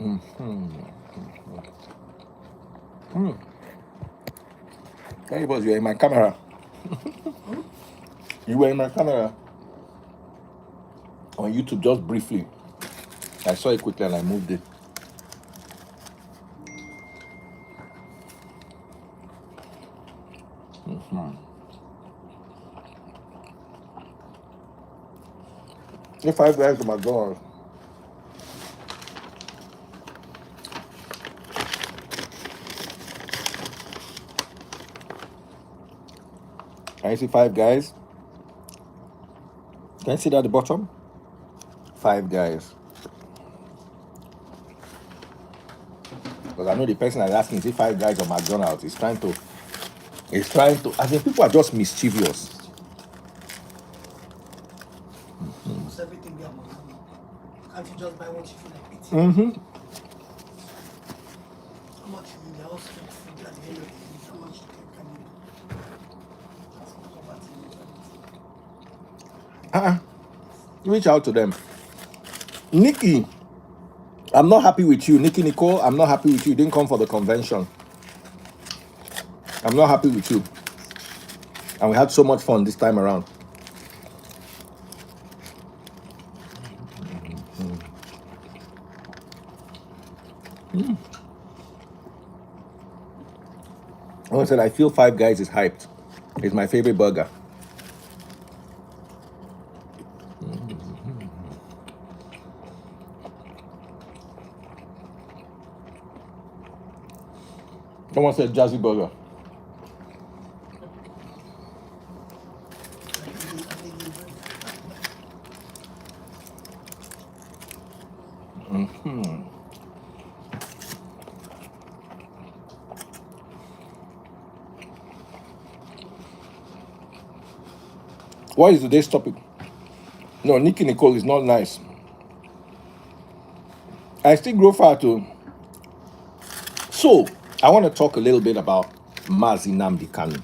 Hey, boss, you're in my camera. You were in my camera on YouTube just briefly. I saw it quickly and I moved it. If 5 guys to McDonald's. Can you see 5 guys? Can you see that at the bottom? 5 guys. Because I know the person that's asking, is it 5 guys or McDonald's? He's trying to. I think people are just mischievous. Almost everything be about money. Can't you just buy what you feel like eating? How much you need? They all spend food at the end of the day. How much can you do? That's poverty. Reach out to them. Nikki, I'm not happy with you. Nikki Nicole, I'm not happy with you. You didn't come for the convention. I'm not happy with you. And we had so much fun this time around. I said, I feel 5 guys is hyped. It's my favorite burger. Someone said Jazzy Burger. What is today's topic? No, Nikki Nicole is not nice. I still grow far too. So, I want to talk a little bit about Nnamdi Kanu.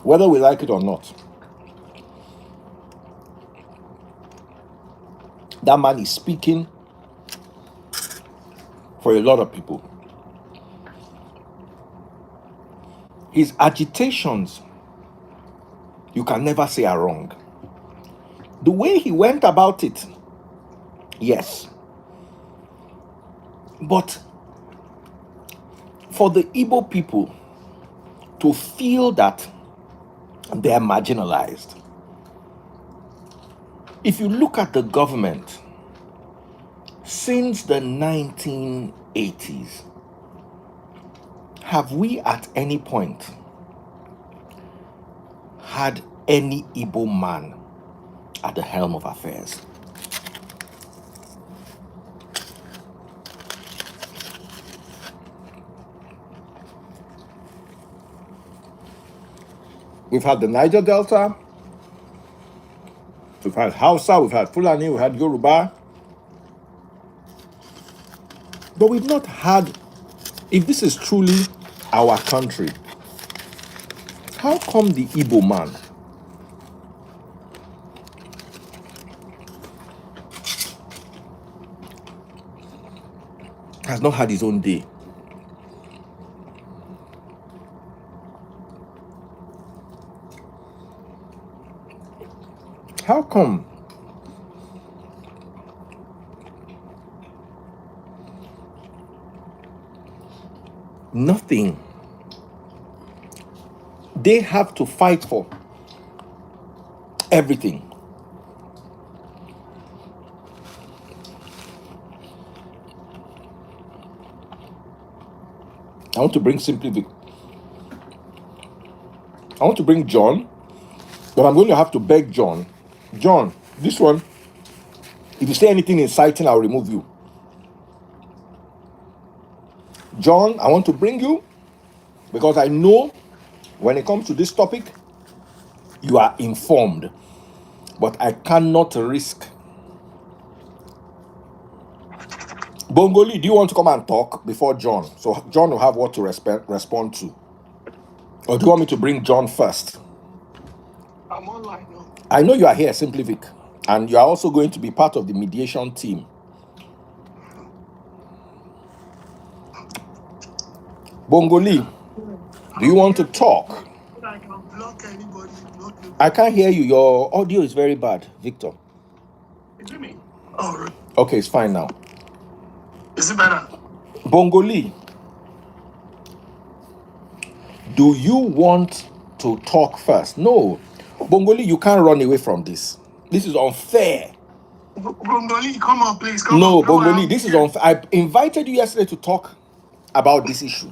Whether we like it or not, that man is speaking for a lot of people. His agitations, you can never say are wrong. The way he went about it, yes. But for the Igbo people to feel that they are marginalized, if you look at the government since the 1980s, have we at any point had any Igbo man at the helm of affairs? We've had the Niger Delta, we've had Hausa, we've had Fulani, we've had Yoruba. But we've not had, if this is truly our country, how come the Igbo man has not had his own day? How come? Nothing. They have to fight for everything. I want to bring I want to bring John, but I'm going to have to beg John. John, this one, if you say anything inciting, I'll remove you. John, I want to bring you because I know when it comes to this topic, you are informed, but I cannot risk. Bongoli, do you want to come and talk before John? So John will have what to respond to. Or do you want me to bring John first? I'm online now. I know you are here, Simply Vic, and you are also going to be part of the mediation team. Bongoli, do you want to talk? I can block anybody, block you. I can't hear you. Your audio is very bad, Victor. Is it me? Oh, really? Okay, it's fine now. Is it better? Bongoli, do you want to talk first? No. Bongoli, you can't run away from this. This is unfair. Bongoli, come on, please. Come No, on. Bongoli, this is unfair. I invited you yesterday to talk about this issue.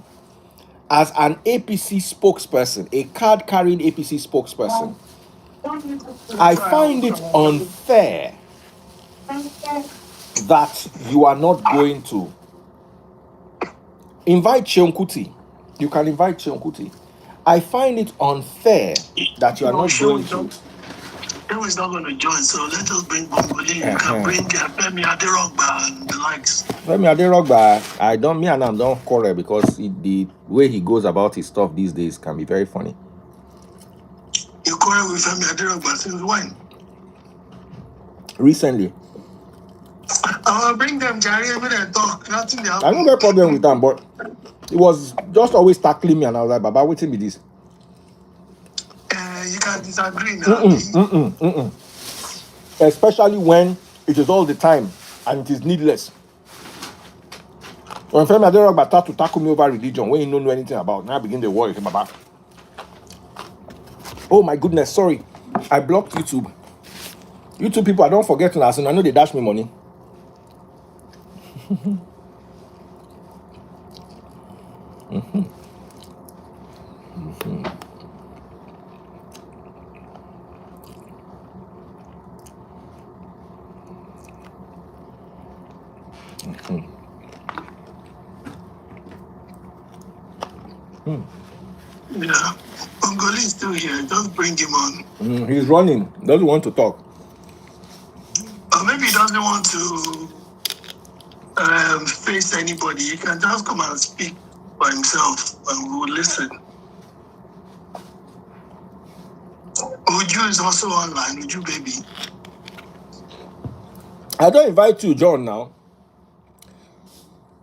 As an APC spokesperson, a card-carrying APC spokesperson, I find it unfair that you are not going to invite Cheon Kuti. You can invite Cheon Kuti. I find it unfair that you are not going to. Who is not going to join? So let us bring Bongoli. You can bring Femi Aderogba and the likes. Femi Aderogba, me and him don't quarrel because the way he goes about his stuff these days can be very funny. You quarrel with Femi Aderogba since when? Recently. I'll bring them, Jerry, and talk. Nothing they I don't have a problem with them, but it was just always tackling me, and I was like, Baba, waiting with this. You can disagree now. Especially when it is all the time and it is needless. When Femi Aderogba start to tackle me over religion, when you don't know anything about, now I begin to worry. Baba. Oh my goodness, sorry. I blocked YouTube. YouTube people, I don't forget to listen. I know they dash me money. Yeah, Bongoli is still here. Just bring him on. He's running. Doesn't want to talk. Or maybe he doesn't want to face anybody. He can just come and speak by himself and we will listen. Uju is also online. Uju, baby. I don't invite you, John, now.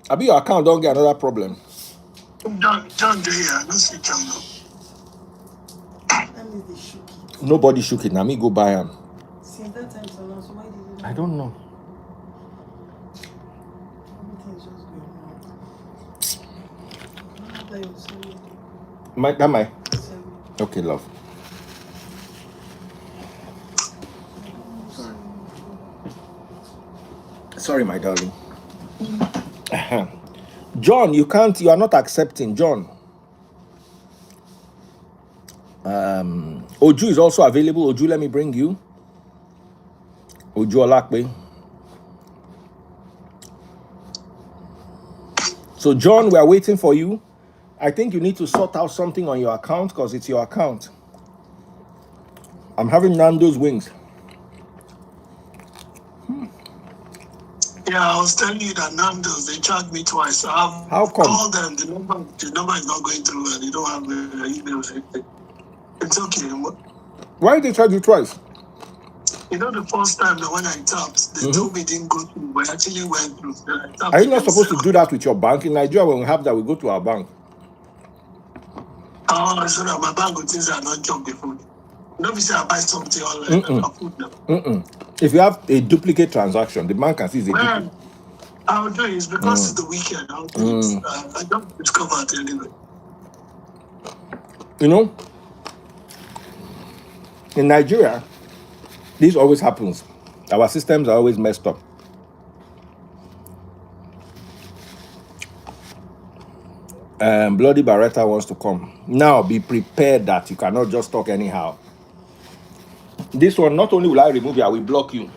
I be your account don't get another problem. John, I don't see John now. Nobody shook it. Now me go buy him. Since that time, so why did you? I don't know. Everything's just going on. My. Okay, love. Sorry, my darling. John, you are not accepting. John. Oju is also available. Oju, let me bring you. Oju Olakbe. So, John, we are waiting for you. I think you need to sort out something on your account because it's your account. I'm having Nando's wings. Yeah, I was telling you that Nando's, they charged me twice. So I've How come? called them. The number is not going through and they don't have emails. It's okay. Why did they charge you twice? You know, the first time that when I tapped, they told me it didn't go through, but actually went through. Are you not supposed to do that with your bank? In Nigeria, when we have that, we go to our bank. Oh, so that my bank would things are not junk before. Nobody say I buy something online and I put them. If you have a duplicate transaction, the bank can see it's a duplicate. I'll do it. It's because it's the weekend. I'll do it. I don't discover it anyway. You know, in Nigeria, this always happens. Our systems are always messed up. Bloody Barretta wants to come. Now, be prepared that you cannot just talk anyhow. This one, not only will I remove you, I will block you.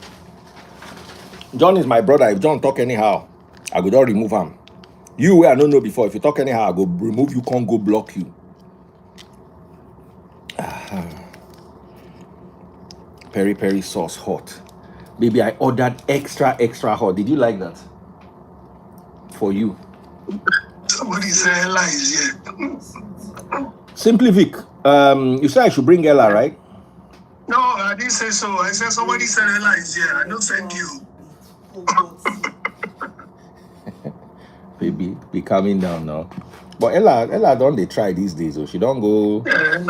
John is my brother. If John talk anyhow, I will not remove him. You where I don't know before, if you talk anyhow, I go remove you, can't go block you. Peri sauce hot. Baby, I ordered extra hot. Did you like that? For you. Somebody say Ella is here. Simply Vic, you said I should bring Ella, right? didn't say so. I said somebody said Ella is here. I don't send you. Baby, be calming down now. But Ella don't they try these days, so she don't go. When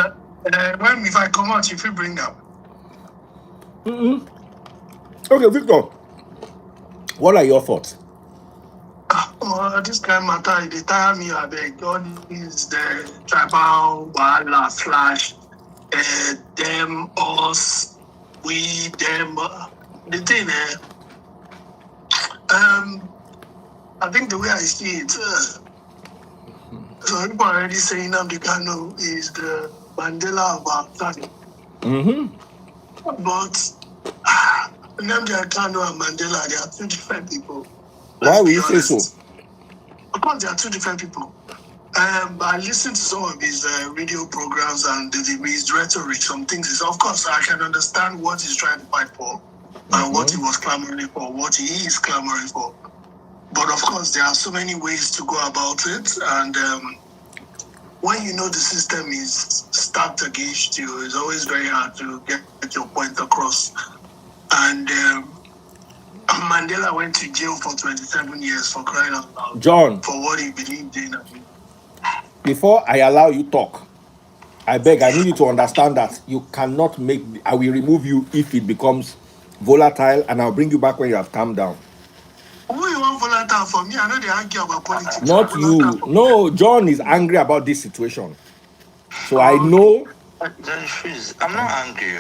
if I come out, if you bring them. Okay, Victor, what are your thoughts? This kind of matter, they tire me. I beg. God is the tribal wala slash them, us, we, them. The thing, I think the way I see it, so people are already saying Nnamdi Kanu is the Mandela of our time. But Nnamdi Kanu and Mandela, they are two different people. Why will you say so? Of course, they are two different people. I listened to some of his radio programs and his rhetoric, some things. Of course, I can understand what he's trying to fight for and what he was clamoring for, what he is clamoring for. But of course, there are so many ways to go about it. And when you know the system is stacked against you, it's always very hard to get your point across. And Mandela went to jail for 27 years for crying out loud. John, for what he believed in. Before I allow you talk, I beg, I need you to understand that you cannot make. I will remove you if it becomes volatile, and I'll bring you back when you have calmed down. Who you want volatile for me? I know they argue about politics. Not you. No, John is angry about this situation. So I know. I'm not angry.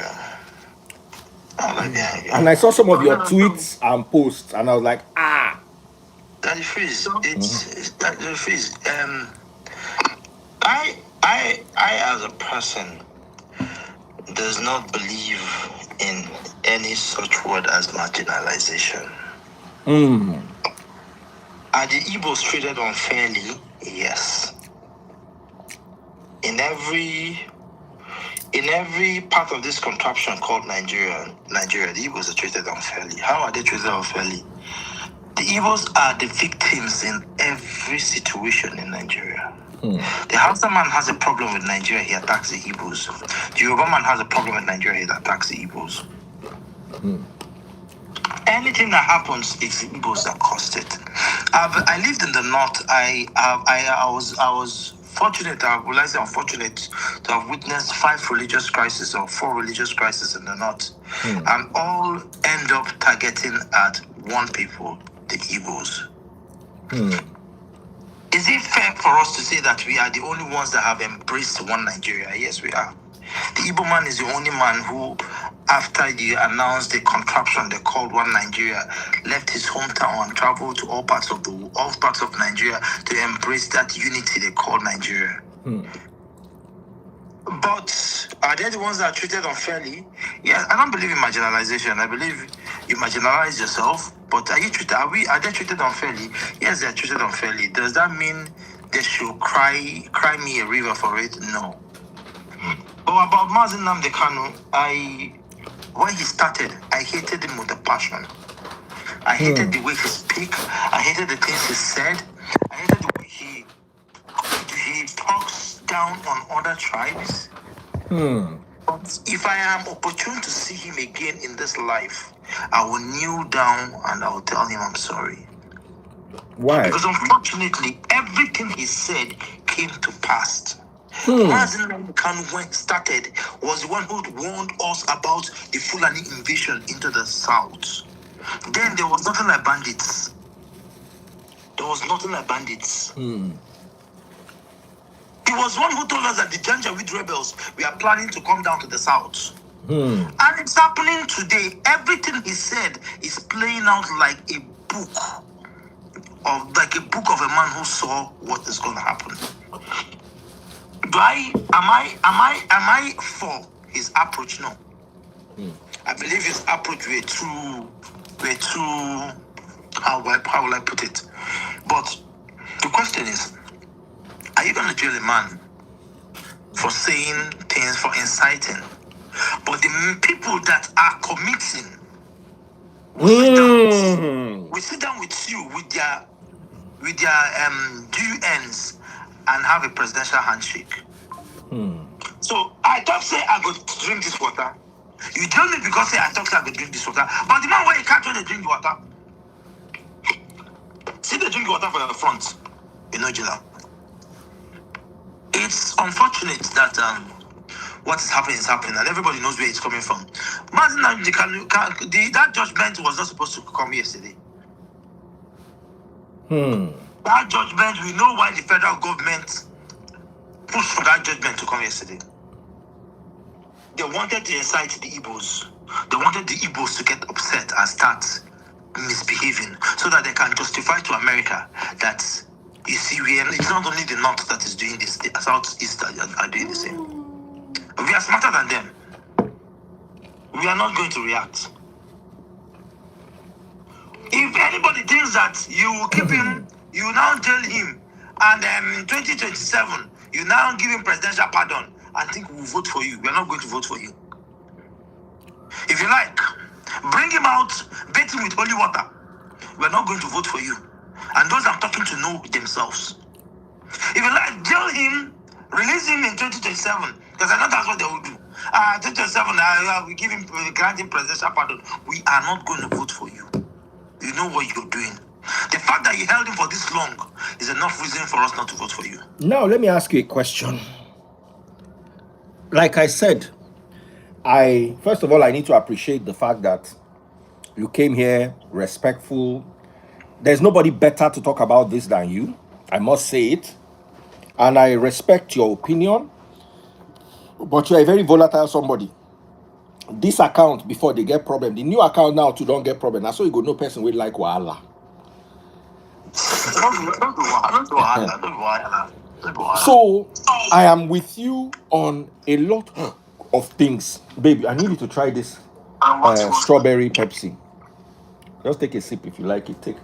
And I saw some of your tweets and posts, and I was like, Daddy Freeze, it's Daddy Freeze. I as a person does not believe in any such word as marginalization. Are the Igbos treated unfairly? Yes. In every part of this contraption called Nigeria, the Igbos are treated unfairly. How are they treated unfairly? The Igbos are the victims in every situation in Nigeria. The Hausa man has a problem with Nigeria, he attacks the Igbos. The Yoruba man has a problem with Nigeria, he attacks the Igbos. Anything that happens, it's the Igbos that caused it. I lived in the north. I was fortunate, I say unfortunate, to have witnessed 5 religious crises or 4 religious crises in the north, and all end up targeting at one people, the Igbos. Is it fair for us to say that we are the only ones that have embraced one Nigeria? Yes, we are. The Igbo man is the only man who, after they announced the contraption they called one Nigeria, left his hometown and traveled to all parts of Nigeria to embrace that unity they called Nigeria. But are they the ones that are treated unfairly? Yeah, I don't believe in marginalization. I believe you marginalize yourself, but are they treated unfairly? Yes, they are treated unfairly. Does that mean they should cry me a river for it? No. But about Nnamdi Kanu, when he started, I hated him with a passion. I hated the way he speak. I hated the things he said. I hated the way he talks down on other tribes. But if I am opportune to see him again in this life, I will kneel down and I will tell him I'm sorry. Why? Because unfortunately, everything he said came to pass. Nnamdi Kanu started was the one who warned us about the Fulani invasion into the south. Then there was nothing like bandits. He was one who told us that the Janjaweed rebels were planning to come down to the south. And it's happening today. Everything he said is playing out like a book of a man who saw what is going to happen. Am I for his approach? No. I believe his approach were too how will I put it? But the question is, are you going to jail a man for saying things, for inciting? But the people that are committing will sit down with you with their DUNs and have a presidential handshake. So I don't say I go drink this water. You jail me because say I talk say I go drink this water. But the man where you can't when they drink the water. See they drink the water for your front. You know, jail. It's unfortunate that what is happening, and everybody knows where it's coming from. Nnamdi Kanu, that judgment was not supposed to come yesterday. That judgment, we know why the federal government pushed for that judgment to come yesterday. They wanted to incite the Igbos. They wanted the Igbos to get upset and start misbehaving so that they can justify to America that, you see, it's not only the North that is doing this, the Southeast are doing the same. We are smarter than them. We are not going to react. If anybody thinks that you will keep him, you now jail him, and in 2027, you now give him presidential pardon and think we'll vote for you, we are not going to vote for you. If you like, bring him out, bait him with holy water. We are not going to vote for you. And those I'm talking to know themselves. If you like, jail him, release him in 2027, because I know that's what they will do. 2027, we give him, grant him presidential pardon. We are not going to vote for you. You know what you're doing. The fact that you held him for this long is enough reason for us not to vote for you. Now, let me ask you a question. Like I said, first of all, I need to appreciate the fact that you came here respectful. There's nobody better to talk about this than you. I must say it. And I respect your opinion. But you're a very volatile somebody. This account, before they get problem, the new account now too don't get problem. That's why you go no person will like wahala. So I am with you on a lot of things. Baby, I need you to try this strawberry Pepsi. Just take a sip if you like it. Take.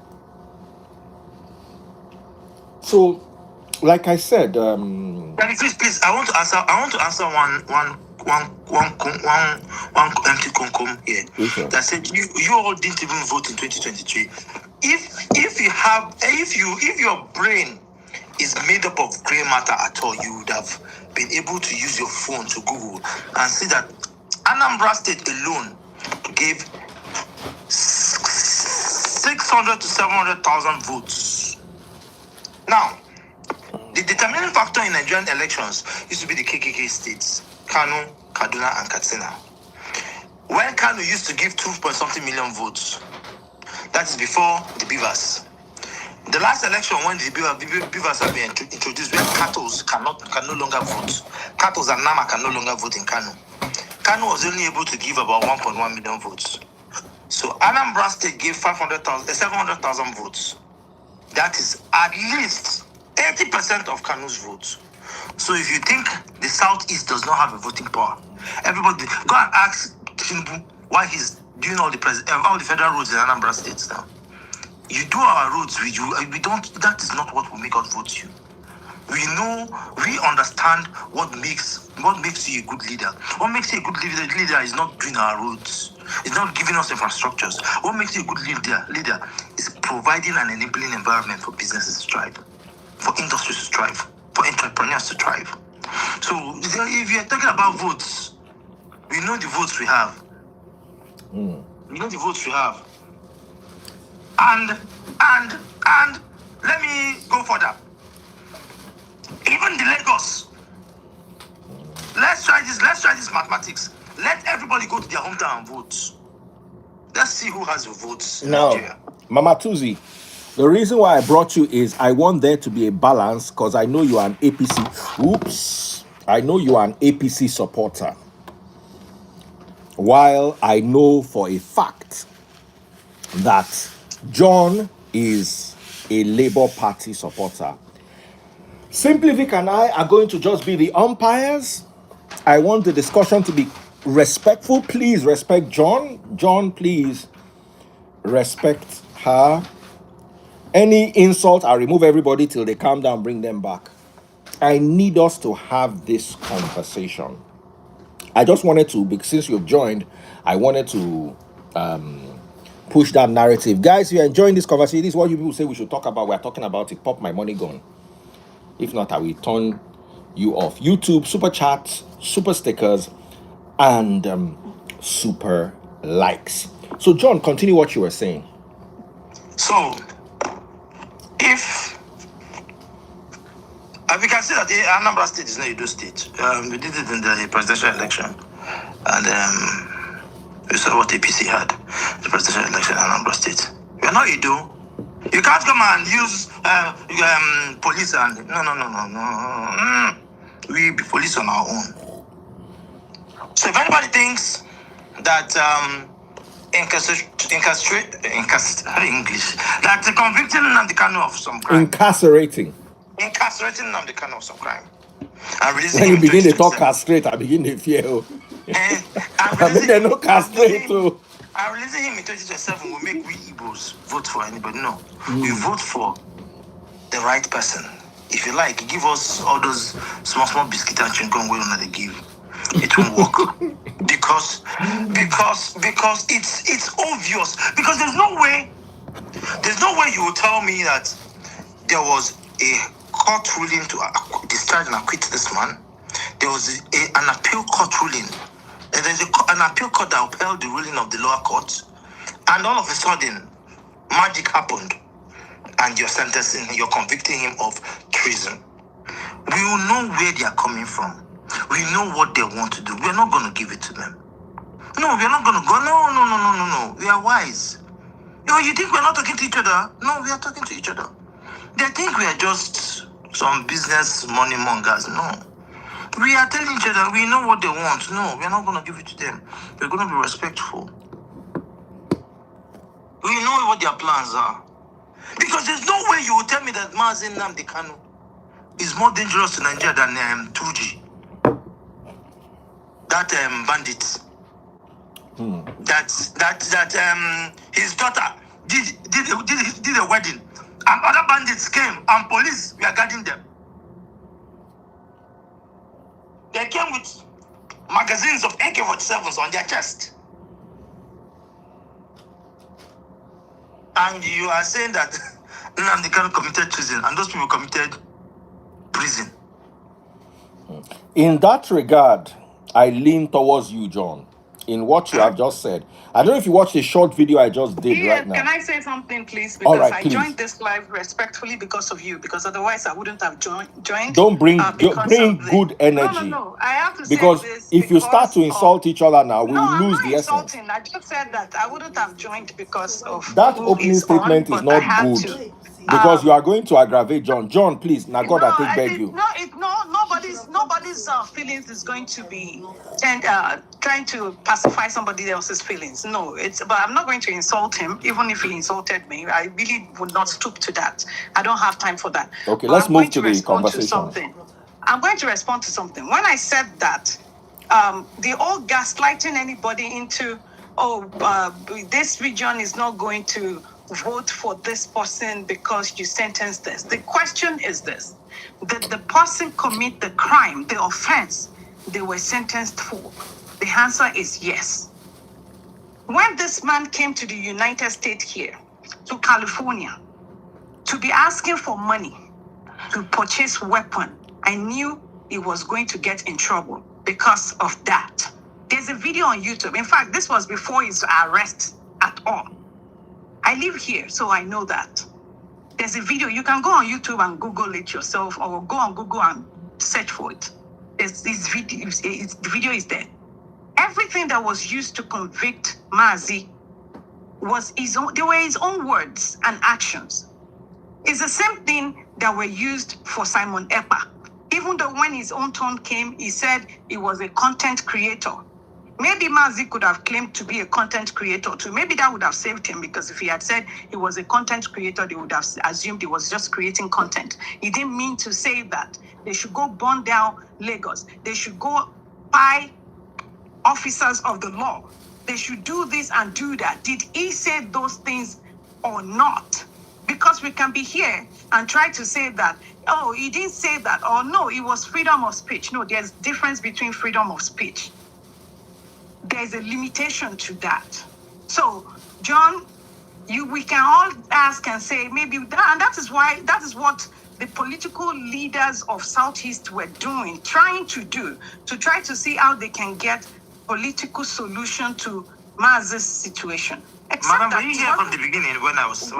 So, like I said, please, I want to answer one empty concom here. Okay. That said you all didn't even vote in 2023. If your brain is made up of gray matter at all, you would have been able to use your phone to Google and see that Anambra State alone gave 600 to 700,000 votes. Now, the determining factor in Nigerian elections used to be the KKK states, Kanu, Kaduna, and Katsina. When Kanu used to give 2.something million votes, that is before the Beavers. The last election when the Beavers have been introduced, when Katos can no longer vote. Katos and Nama can no longer vote in Kanu. Kanu was only able to give about 1.1 million votes. So Anambra State gave 700,000 votes. That is at least 80% of Kanu's votes. So if you think the Southeast does not have a voting power, everybody go and ask Tinubu why he's doing all the federal roads in Anambra State now. You do our roads, we don't. That is not what will make us vote you. We understand what makes you a good leader. What makes you a good leader is not doing our roads. It's not giving us infrastructures. What makes you a good leader is providing an enabling environment for businesses to thrive, for industries to thrive, for entrepreneurs to thrive. So if you're talking about votes, we know the votes we have. We know the votes we have. And let me go further. Even the Lagos. Let's try this mathematics. Let everybody go to their hometown and vote. Let's see who has the votes in Nigeria. Mama Tuzi, the reason why I brought you is I want there to be a balance because I know you are an APC. I know you are an APC supporter. While I know for a fact that John is a Labour Party supporter. Simply Vic and I are going to just be the umpires. I want the discussion to be respectful. Please respect John. John, please respect her. Any insult, I'll remove everybody till they calm down, bring them back. I need us to have this conversation. I just wanted to, because since you've joined, I wanted to push that narrative. Guys, if you're enjoying this conversation, this is what you people say we should talk about. We're talking about it. Pop my money gun. If not, I will turn you off. YouTube, super chats, super stickers, and super likes. So, John, continue what you were saying. So, if we can see that Anambra State is not Edo State. We did it in the presidential election, and we saw what APC had, the presidential election in Anambra State. We are not Edo. You can't come and use police and no. We be police on our own. So if anybody thinks that convicting Nnamdi Kanu of some crime, Incarcerating Nnamdi Kanu of some crime, and releasing when him you in begin to talk 2027. castrate, I begin to fear. And I mean, they no castrate too. I'm releasing him in 2027 will make we Igbos vote for anybody. No. We vote for the right person. If you like, give us all those small biscuit and chewing gum we don't give. It won't work. because it's obvious. Because there's no way you will tell me that there was a court ruling to discharge and acquit this man. There was an appeal court ruling. And there's an appeal court that upheld the ruling of the lower court. And all of a sudden, magic happened. And you're convicting him of treason. We will know where they are coming from. We know what they want to do. We're not going to give it to them. No, we're not going to go. No. We are wise. You think we're not talking to each other? No, we are talking to each other. They think we are just some business money mongers. No. We are telling each other we know what they want. No, we're not going to give it to them. We're going to be respectful. We know what their plans are. Because there's no way you will tell me that Nnamdi Kanu is more dangerous to Nigeria than Tuji. That bandit. That his daughter did a wedding. And other bandits came and police were guarding them. They came with magazines of AK-47s on their chest. And you are saying that Nnamdi Kanu committed treason and those people committed prison. In that regard, I lean towards you, John, in what you have just said. I don't know if you watched the short video I just did right now. Can I say something, please? All Because right, I please. joined this live respectfully because of you, because otherwise I wouldn't have joined. Don't bring because bring of good energy. No. I have to Because say this if you start to because insult each other now, we No, will I'm lose not the essence. insulting. I just said that I wouldn't have joined because of That who opening is statement on, is but I not had good. to. Because you are going to aggravate John. John, please. Now, God, I take beg you. Nobody's feelings is going to be trying to pacify somebody else's feelings. No, but I'm not going to insult him, even if he insulted me. I really would not stoop to that. I don't have time for that. Okay, But let's I'm move going to the respond conversation. I'm going to respond to something. When I said that, the all gaslighting anybody into, this region is not going to vote for this person because you sentenced this. The question is this: did the person commit the crime, the offense they were sentenced for? The answer is yes. When this man came to the United States here, to California, to be asking for money to purchase weapon, I knew he was going to get in trouble because of that. There's a video on YouTube. In fact, this was before his arrest at all. I live here, so I know that. There's a video. You can go on YouTube and Google it yourself, or go on Google and search for it. The video is there. Everything that was used to convict Mazi was they were his own words and actions. It's the same thing that were used for Simon Ekpa. Even though when his own turn came, he said he was a content creator. Maybe Mazi could have claimed to be a content creator too. Maybe that would have saved him, because if he had said he was a content creator, they would have assumed he was just creating content. He didn't mean to say that. They should go burn down Lagos. They should go buy officers of the law. They should do this and do that. Did he say those things or not? Because we can be here and try to say that, oh, he didn't say that, or no, it was freedom of speech. No, there's difference between freedom of speech. There's a limitation to that. So, John, we can all ask and say maybe that, and that is what the political leaders of Southeast were doing, trying to do, to try to see how they can get political solution to Mazi's situation. Madam, were you here from the beginning when I was...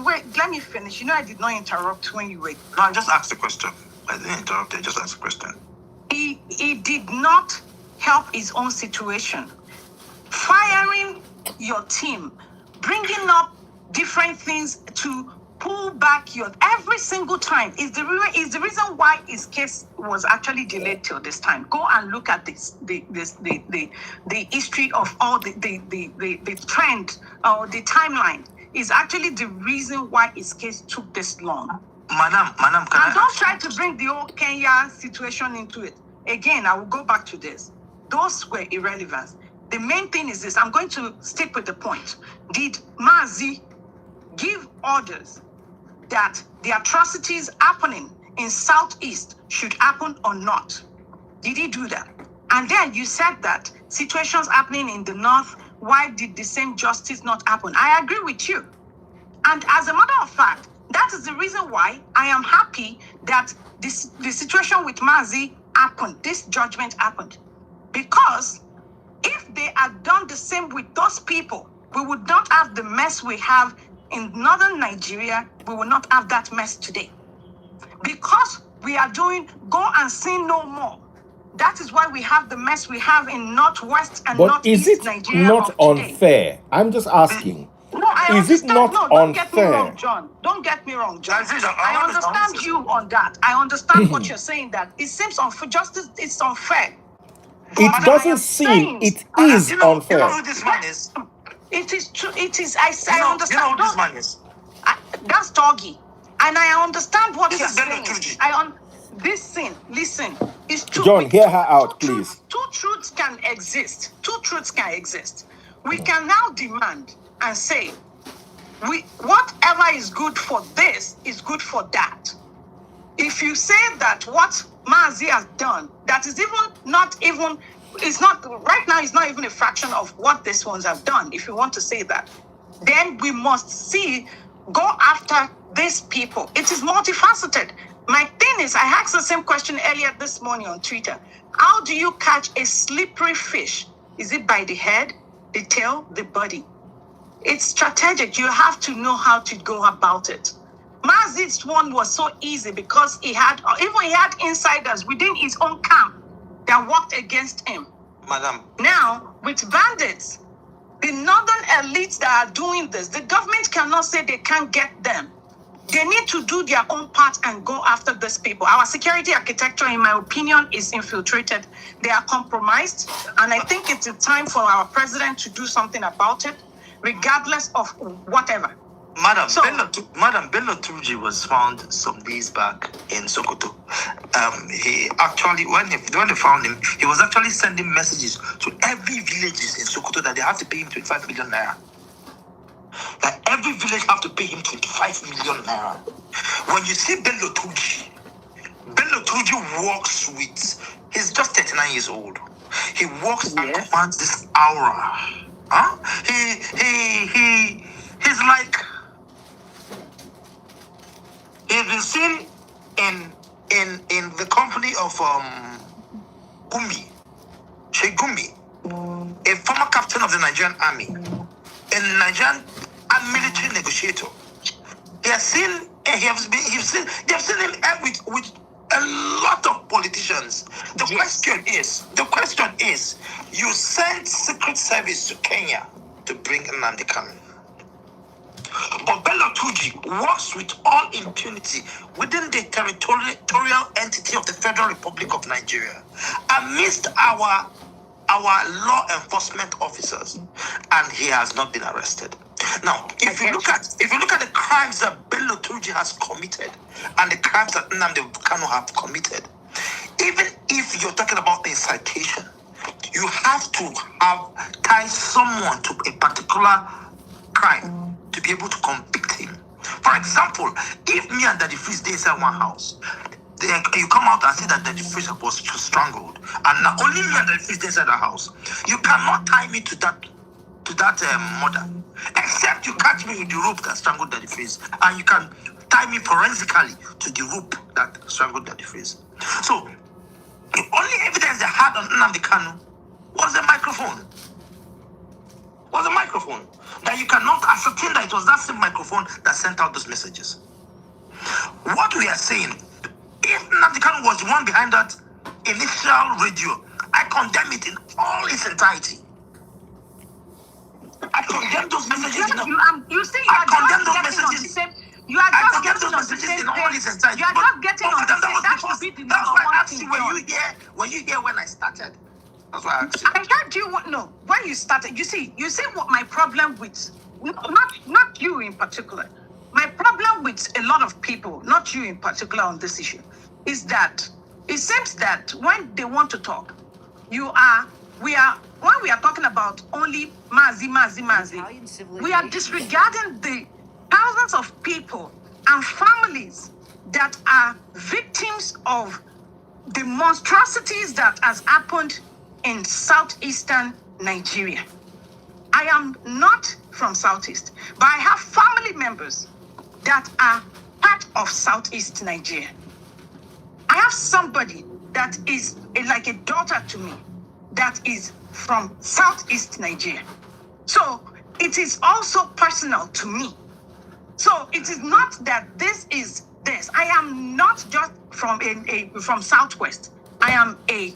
Wait, let me finish. You know I did not interrupt when you were... No, I just asked the question. I didn't interrupt you, I just asked the question. He did not help his own situation. Firing your team, bringing up different things to pull back your every single time is the reason why his case was actually delayed till this time. Go and look at the history of all the trend or the timeline is actually the reason why his case took this long. Madam, and don't try to bring the whole Kenya situation into it. Again, I will go back to this. Those were irrelevant. The main thing is this. I'm going to stick with the point. Did Mazi give orders that the atrocities happening in Southeast should happen or not? Did he do that? And then you said that situations happening in the North, why did the same justice not happen? I agree with you. And as a matter of fact, that is the reason why I am happy that the situation with Mazi happened, this judgment happened. Because if they had done the same with those people, we would not have the mess we have in northern Nigeria. We will not have that mess today. Because we are doing go and sin no more. That is why we have the mess we have in northwest and northeast Nigeria. But is it not unfair? I'm just asking. No, I understand. Is it not don't get me wrong, John. Don't get me wrong, John. I understand you on that. I understand what you're saying, that it seems unfair. Justice is unfair. It doesn't seem, it is unfair. You know who this man is? It is true. It is. I understand. You know who this man is? That's Doggy. And I understand what you're saying. Tuji. This thing, listen, is true. John, hear her out, please. Two truths can exist. Two truths can exist. We can now demand and say, whatever is good for this is good for that. If you say that what Mazi has done, that is it's not right now, it's not even a fraction of what these ones have done. If you want to say that, then we must go after these people. It is multifaceted. My thing is, I asked the same question earlier this morning on Twitter. How do you catch a slippery fish? Is it by the head, the tail, the body? It's strategic. You have to know how to go about it. Mazi's one was so easy because he had insiders within his own camp that worked against him. Madam. Now, with bandits, the northern elites that are doing this, the government cannot say they can't get them. They need to do their own part and go after these people. Our security architecture, in my opinion, is infiltrated. They are compromised. And I think it's a time for our president to do something about it, regardless of whatever. Madam Bello Turji was found some days back in Sokoto. He actually, when they found him, he was actually sending messages to every villages in Sokoto that they have to pay him 25 million naira. That every village have to pay him 25 million naira. When you see Bello Turji walks with, he's just 39 years old. He walks and commands this aura. Huh? He's like, he's been seen in the company of Gumi, Sheikh Gumi, a former captain of the Nigerian army, a Nigerian military negotiator. They've seen him with a lot of politicians. The question is, you sent Secret Service to Kenya to bring Nnamdi Kanu. But Bello Turji works with all impunity within the territorial entity of the Federal Republic of Nigeria, amidst our law enforcement officers, and he has not been arrested. Now, if you look at the crimes that Bello Turji has committed and the crimes that Nnamdi Kanu have committed, even if you're talking about incitation, you have to tie someone to a particular crime to be able to convict him. For example, if me and Daddy Freeze stay inside one house, then you come out and say that Daddy Freeze was strangled, and now only me and Daddy Freeze stay inside the house, you cannot tie me to that murder, except you catch me with the rope that strangled Daddy Freeze, and you can tie me forensically to the rope that strangled Daddy Freeze. So the only evidence they had on Nnamdi Kanu was the microphone. Was the microphone. That you cannot ascertain that it was that same microphone that sent out those messages. What we are saying, if Nnamdi Kanu was the one behind that initial radio, I condemn it in all its entirety. I condemn those messages. You see, you are just getting on the same. You are just getting on the same page. You are just getting on the same. That should be the That's number why I one asked thing. you when you hear when I started. That's why I asked you. I heard you. No, when you started, you see what my problem with, not you in particular. My problem with a lot of people, not you in particular on this issue, is that it seems that when they want to talk, when we are talking about only Mazi, we are disregarding the thousands of people and families that are victims of the monstrosities that has happened in southeastern Nigeria. I am not from Southeast, but I have family members that are part of Southeast Nigeria. I have somebody that is like a daughter to me that is from Southeast Nigeria. So it is also personal to me. So it is not that this is this. I am not just from from Southwest. I am a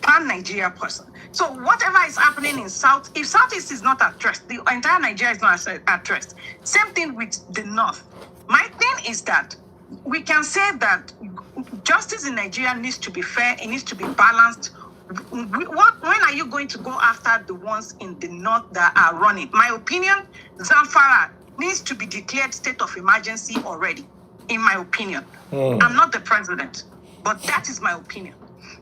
pan-Nigeria person. So whatever is happening in South, if Southeast is not addressed, the entire Nigeria is not addressed. Same thing with the North. My thing is that we can say that justice in Nigeria needs to be fair, it needs to be balanced. When are you going to go after the ones in the North that are running? My opinion, Zamfara needs to be declared state of emergency already, in my opinion. I'm not the president, but that is my opinion.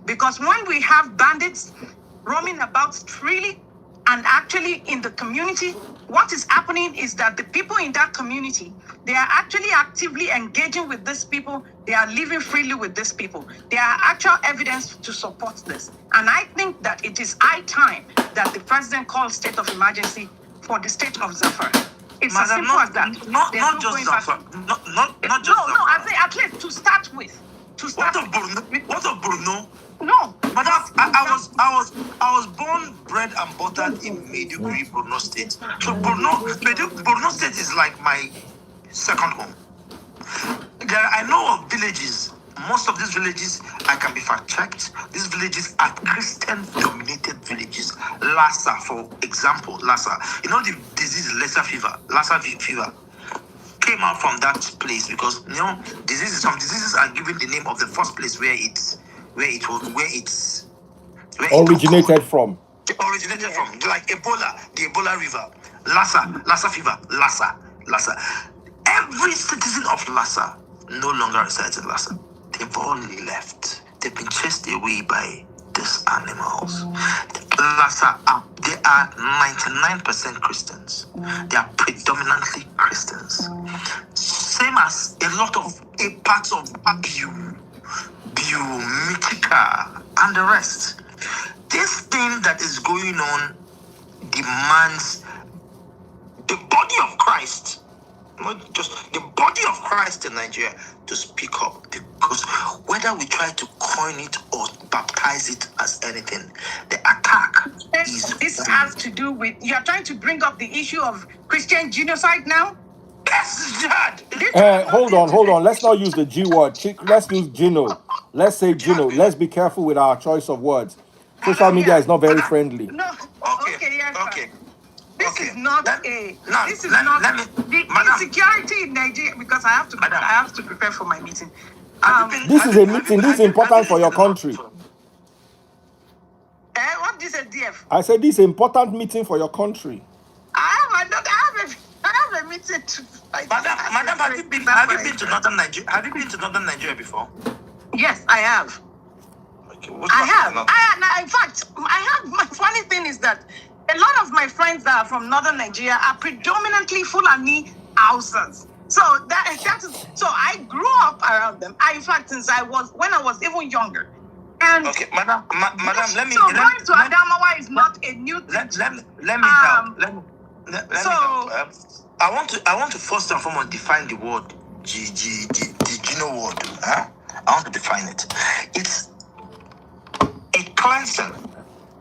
Because when we have bandits roaming about freely and actually in the community, what is happening is that the people in that community, they are actually actively engaging with these people. They are living freely with these people. There are actual evidence to support this. And I think that it is high time that the president calls state of emergency for the state of Zamfara. It's as simple as that. Not just Zamfara. Not just Zamfara. No, I say at least to start with. What of Bruno? No. But I was born, bred and buttered in Maiduguri, Borno State. So Borno State is like my second home. I know of villages. Most of these villages, I can be fact-checked. These villages are Christian-dominated villages. Lassa, for example, Lassa. You know the disease Lassa fever came out from that place because some diseases are given the name of the first place where it originated from. Like Ebola, the Ebola River, Lassa fever, Lassa. Every citizen of Lassa no longer resides in Lassa. They've all left. They've been chased away by these animals. Lassa, they are 99% Christians. They are predominantly Christians. Same as a lot of parts of Abiu, Mitika, and the rest. This thing that is going on demands the body of Christ, not just the body of Christ in Nigeria, to speak up. Because whether we try to coin it or baptize it as anything, the attack is... This has to do with... You're trying to bring up the issue of Christian genocide now? Yes, Dad. Hold on. Let's not use the G word. Let's use Gino. Let's say Gino. Let's be careful with our choice of words. Social media is not very friendly. No. Okay. This is not the insecurity in Nigeria, because I have to prepare for my meeting. This is a meeting. This is important for your country. What did you say, DF? I said this is an important meeting for your country. I have a meeting to... Madam, have you been to Northern Nigeria? Have you been to Northern Nigeria before? Yes, I have. Okay, in fact, my funny thing is that a lot of my friends that are from Northern Nigeria are predominantly Fulani Hausas. So that is, so I grew up around them. In fact, when I was even younger. And okay, Madam, let me... So going to Adamawa is not a new thing. Let me help. Let me help. I want to first and foremost define the word, the Gino word. I want to define it. It's a cleansing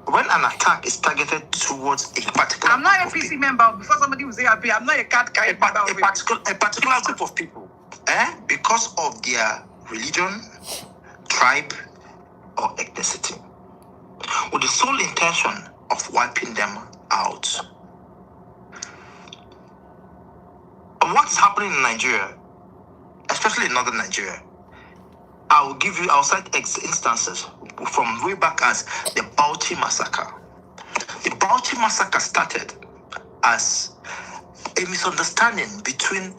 when an attack is targeted towards a particular I'm not a group of PC member. Before somebody will say happy, I'm not a cat guy. a particular group of people, because of their religion, tribe, or ethnicity, with the sole intention of wiping them out. And what is happening in Nigeria, especially in northern Nigeria, I'll cite instances from way back as the Bauchi massacre. The Bauchi massacre started as a misunderstanding between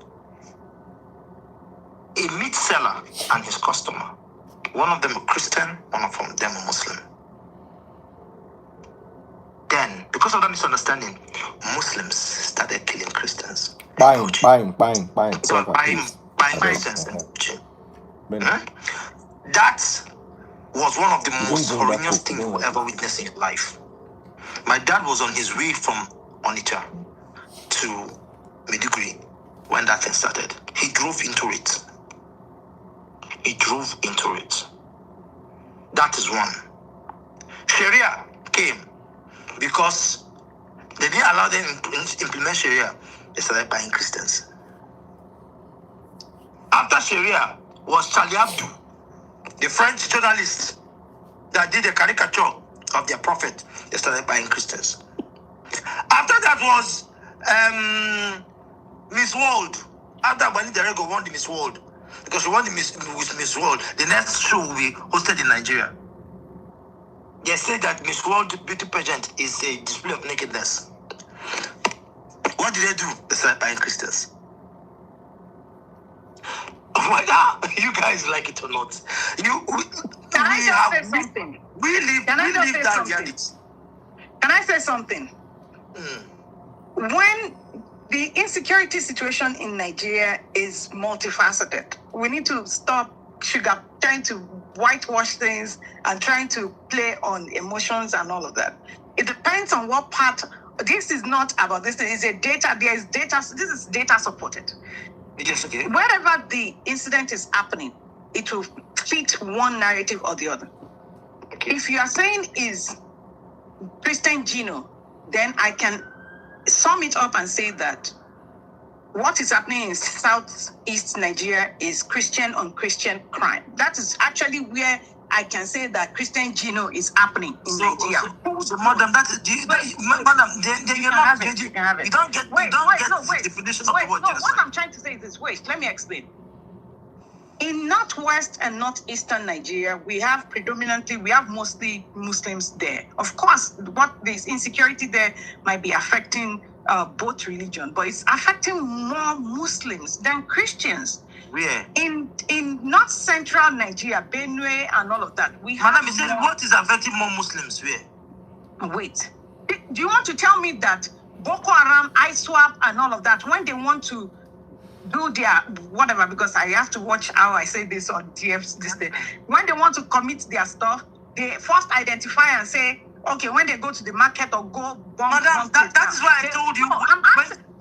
a meat seller and his customer. One of them a Christian, one of them a Muslim. Then, because of that misunderstanding, Muslims started killing Christians. Buying. So buying Christians. That was one of the most horrendous things you will ever witness in your life. My dad was on his way from Onitsha to Maiduguri when that thing started. He drove into it. That is one. Sharia came because they didn't allow them to implement Sharia. They started buying Christians. After Sharia was Charlie Hebdo, the French journalist that did a caricature of their prophet. They started buying Christians. After that was Miss World. After Bani Derego won the Miss World, because she won the Miss World, the next show will be hosted in Nigeria. They say that Miss World beauty pageant is a display of nakedness. What did they do? They started buying Christians. Whether you guys like it or not, Can I just say something? We live that reality. Can I say something? When the insecurity situation in Nigeria is multifaceted, we need to stop trying to whitewash things and trying to play on emotions and all of that. It depends on what part. This is not about this. There is data. This is data supported. Yes, okay. Wherever the incident is happening, it will fit one narrative or the other. Okay. If you are saying is Christian Gino, then I can sum it up and say that what is happening in Southeast Nigeria is Christian on Christian crime. That is actually where I can say that Christian Gino is happening in Nigeria. So, madam, you're not getting. You don't get the definition of the word genocide. What I'm trying to say is this. Wait, let me explain. In northwest and northeastern Nigeria, we have mostly Muslims there. Of course, what this insecurity there might be affecting both religion, but it's affecting more Muslims than Christians. Where? In north central Nigeria, Benue and all of that, we have. Madam, you said what is affecting more Muslims? Where? Wait, do you want to tell me that Boko Haram, ISWAP, and all of that, when they want to do their whatever, because I have to watch how I say this on TFs this day. When they want to commit their stuff, they first identify and say, okay, when they go to the market or go bomb. Madam, that is why I told you.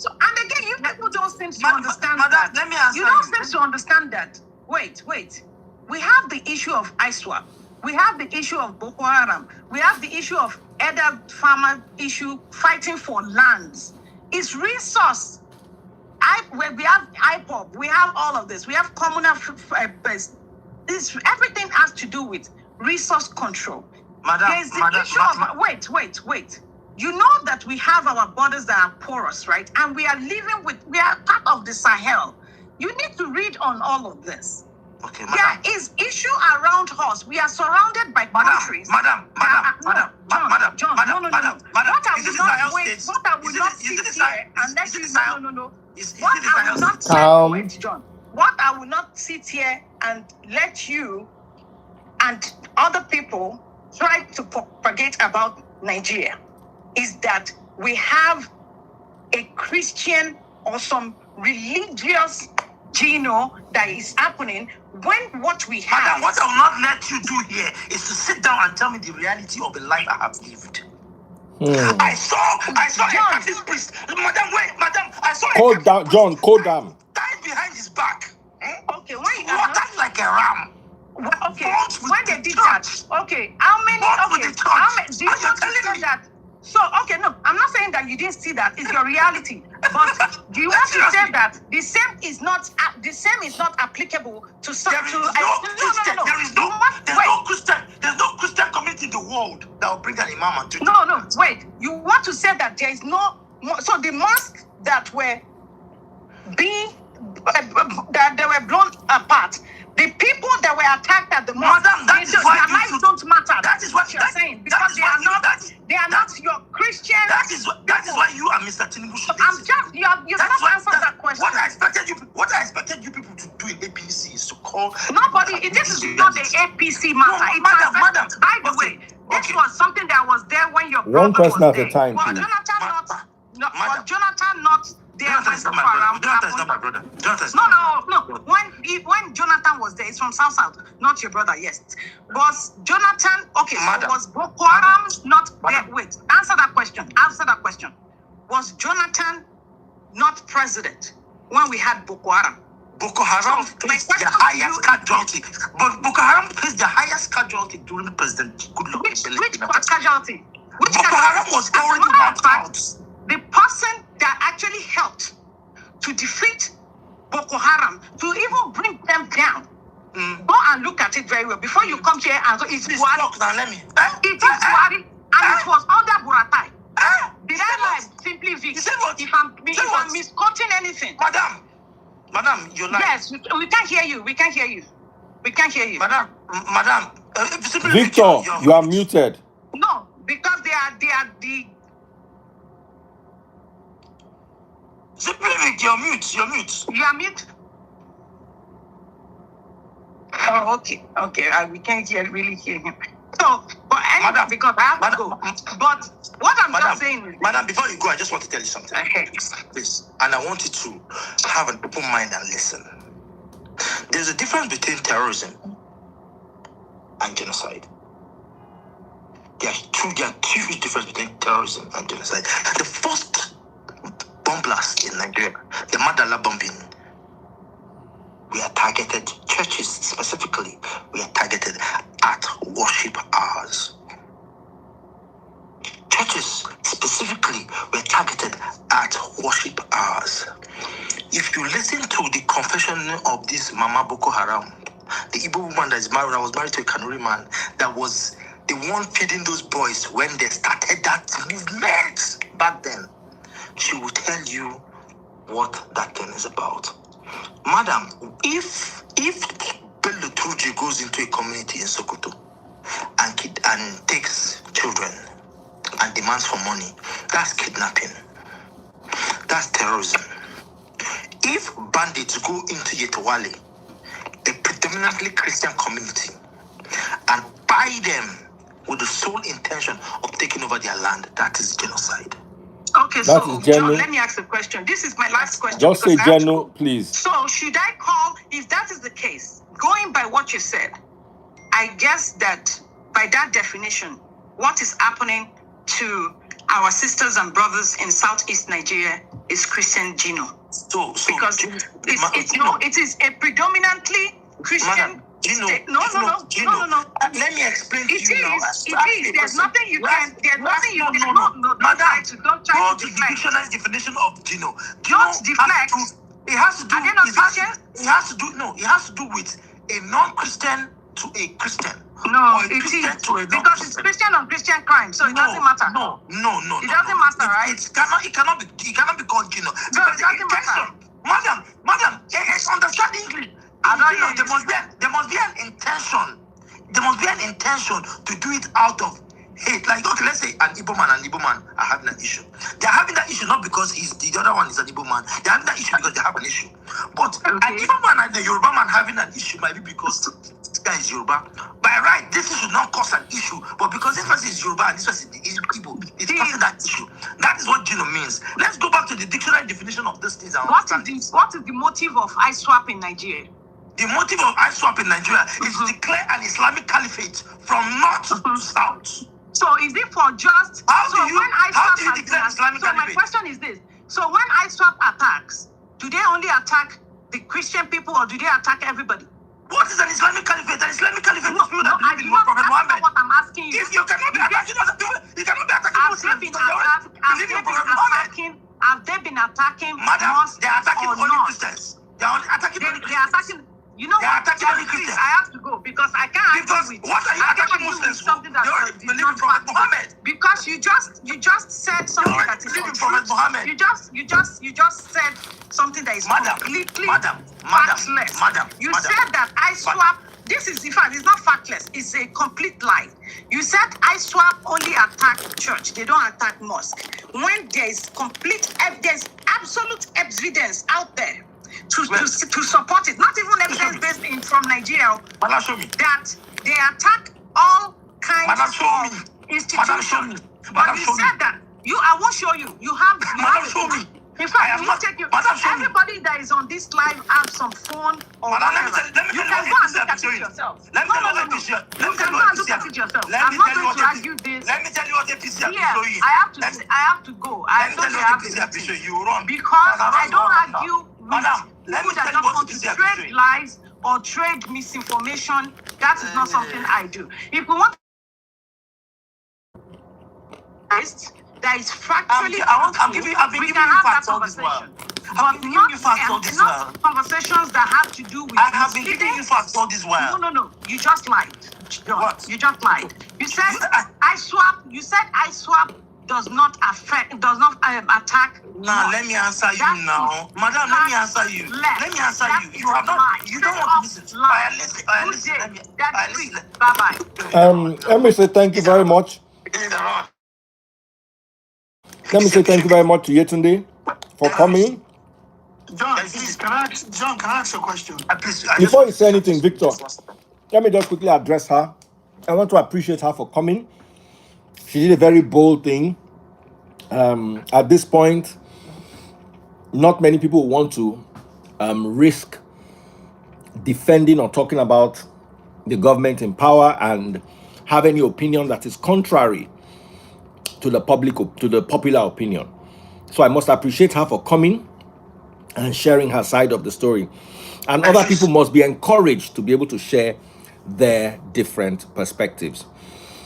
And again, you people don't seem to understand that. Let me answer you. Don't seem to understand that. Wait. We have the issue of ISWAP. We have the issue of Boko Haram. We have the issue of other farmer issue fighting for lands. It's resource. We have IPOP, we have all of this, we have communal everything has to do with resource control. Wait. You know that we have our borders that are porous, right? And we are part of the Sahel. You need to read on all of this. Okay, madam. There is issue around us. We are surrounded by countries. Madam. John. No. What I will not sit here and let you no. What I will not sit here and let you and other people try to propagate about Nigeria is that we have a Christian or some religious Gino that is happening when what we have. Madam, what I will not let you do here is to sit down and tell me the reality of the life I have lived. I saw a Catholic priest. Madam, I saw a Catholic John, died behind his back. Okay, why? Slaughtered like a ram. Okay, Vote with when the they did church. that, okay, how many? Vote with Okay, the church. how many? Do you And you're want to telling say me- that? So, okay, no, I'm not saying that you didn't see that. It's your reality. But do you want to say Seriously. that the same is not applicable to some? There is to no Christian. no. There is You no. want- There's wait. no Christian. There's no Christian community in the world that will bring an imam and do No, wait. You want to say that there is no. So the mosques that were being that they were blown apart. The people that were attacked at the mosque, Madam, that is why their you lives should- don't matter. that is what- you're that- saying, that because is they why are you- not. that- They are not your Christian. That is why you and Mr. Tinubu should. I'm just you've That's not answered that question. What I expected you people to do in APC is to call. Nobody. This is not the APC matter. No, It's madam. By the Okay, way, this okay. was something that was there when your One brother person was at a there. time, Was please. Jonathan not? No, was Madam. Jonathan not there Jonathan when is not Boko my brother. Haram Jonathan is not happened? my brother. Jonathan is not my No. brother. When Jonathan was there, it's from South, not your brother. Yes, was Jonathan okay? Madam. So was Boko Haram not there? Madam. Wait, answer that question. Was Jonathan not president when we had Boko Haram? Boko Haram So, my faced the question to highest you- casualty. But Boko Haram faced the highest casualty during President Goodluck. Which Ebele. casualty? Which Boko casualty? Haram was As a already matter of wiped fact, out. the person that actually helped to defeat Boko Haram, to even bring them down, go and look at it very well before you come here and so it's Please Buhari. talk now. Let me. It is Buhari, and it was under Buratai. Did I Say lie? what? Simply Vic. You said what? If I'm Say what? misquoting anything. Madam, you're lying. Yes, we can't hear you. We can't hear you. Madam, Simply Victor, you're- you are muted. No, because they are the. Simply Vic, you're mute. You are mute. Oh, okay. We can't really hear him. So, but anyway, Madam, because I have to go. But what I'm just saying is, Madam, before you go, I just want to tell you something. Okay. Please. And I want you to have an open mind and listen. There's a difference between terrorism and genocide. There are two huge differences between terrorism and genocide. The first bomb blast in Nigeria, the Mandela bombing, we are targeted, churches specifically, we are targeted at worship hours. Churches specifically were targeted at worship hours. If you listen to the confession of this Mama Boko Haram, the Igbo woman that was married to a Kanuri man, that was the one feeding those boys when they started that movement back then, she will tell you what that thing is about. Madam, if Bello Turji goes into a community in Sokoto and takes children and demands for money, that's kidnapping. That's terrorism. If bandits go into Yetawale, a predominantly Christian community, and buy them with the sole intention of taking over their land, that is genocide. okay, That so is genuine. John, let me ask a question. This is my last question. Just say because I have to Genu, go. please. So should I call, if that is the case, going by what you said, I guess that by that definition, what is happening to our sisters and brothers in Southeast Nigeria is Christian Geno. So Because it is a predominantly Christian Madam, Geno, state. No. Let me explain to It you now. is. There's nothing you can. Don't Madam, try to go to the deflect. dictionary definition of Geno. Don't deflect. It has to do. Are they not It has Christians? it has to do with a non-Christian to a Christian. No, Or a it Christian is to a because it's non-Christian. Christian on Christian crime, so it doesn't matter. No. It doesn't matter, right? It cannot be called Geno. No, Because it doesn't matter. Madam, understand English. I don't hear There must be an intention. There must be an intention to do it out of hate. Like, okay, let's say an Igbo man and Igbo man are having an issue. They're having that issue not because the other one is an Igbo man. They're having that issue because they have an issue. But an Igbo man and the Yoruba man having an issue might be because this guy is Yoruba. By right, this should not cause an issue. But because this person is Yoruba and this person is Igbo, it's causing that issue. That is what Geno means. Let's go back to the dictionary definition of these things. And What understand is the motive of ISWAP in Nigeria? the motive of ISWAP in Nigeria is to declare an Islamic caliphate from north to south. So is it for just How do you when declare Islamic so my caliphate? question is this: so when ISWAP attacks, do they only attack the Christian people or do they attack everybody? What is an Islamic caliphate? An Islamic caliphate is people that I believe do in not. Prophet That's not Muhammad. what I'm asking you. If you cannot be attacking other people, you cannot be attacking Muslims because they already believe in Prophet Muhammad. Have they been attacking Madam, mosques they are attacking or only not? Christians. They are only attacking only They are Christians. attacking. You know They are what? attacking only Please, Christians. I have to go because I can't Because argue with what are you I can't attacking argue with Muslims for? something that They already is believe in not Prophet factual. Muhammad. Because you just said something already that is believe in untrue. Prophet Muhammad. You just said something that is completely factless. You said that ISWAP. This is in fact, it's not factless. It's a complete lie. You said ISWAP only attack church. They don't attack mosque. When there is there's absolute evidence out there to support it. Not even evidence based from Nigeria. Madam, show me. That they attack all kinds Madam, show of me. institutions. Madam, show me. But Madam, you show me. said that I won't show you. You have Madam, show me. In fact, I am it not- won't take you. Madam, show me. Everybody that is on this live have some phone or Madam, whatever. let me You tell can you go what and look at APC it yourself. Let me tell you what No. APC You can go and look at it yourself. Let I'm me not tell you going what to argue this. Let me tell you what APC have Yeah, been showing. I have to go. Let I me tell told you you I what have APC have to been showing. You run. because Madam, I don't run now. argue with Madam, let people me that tell you just what want to APC have been trade showing. lies or trade misinformation. That is not something I do. If we want that is factually I've been we giving can you have that facts all this while. conversation. I've been giving you facts all this while. Not conversations that have to do with I have been giving you misleading. facts all this while. No. You just lied. John. What? You just lied. You said ISWAP does not attack. Now let me answer you That now. is Madam, let me answer you. left. Let me answer That you. is You have not lie. you don't want to listen. Lie. Listen. Good Listen. day. Let me That's free. listen. Bye-bye. Let me say thank you very much. Let me say thank you very much to Yetunde for coming. John, please, can I ask a question? Before you say anything, Victor, let me just quickly address her. I want to appreciate her for coming. She did a very bold thing. At this point, not many people want to risk defending or talking about the government in power and have any opinion that is contrary to the popular opinion. So I must appreciate her for coming and sharing her side of the story. And other people must be encouraged to be able to share their different perspectives.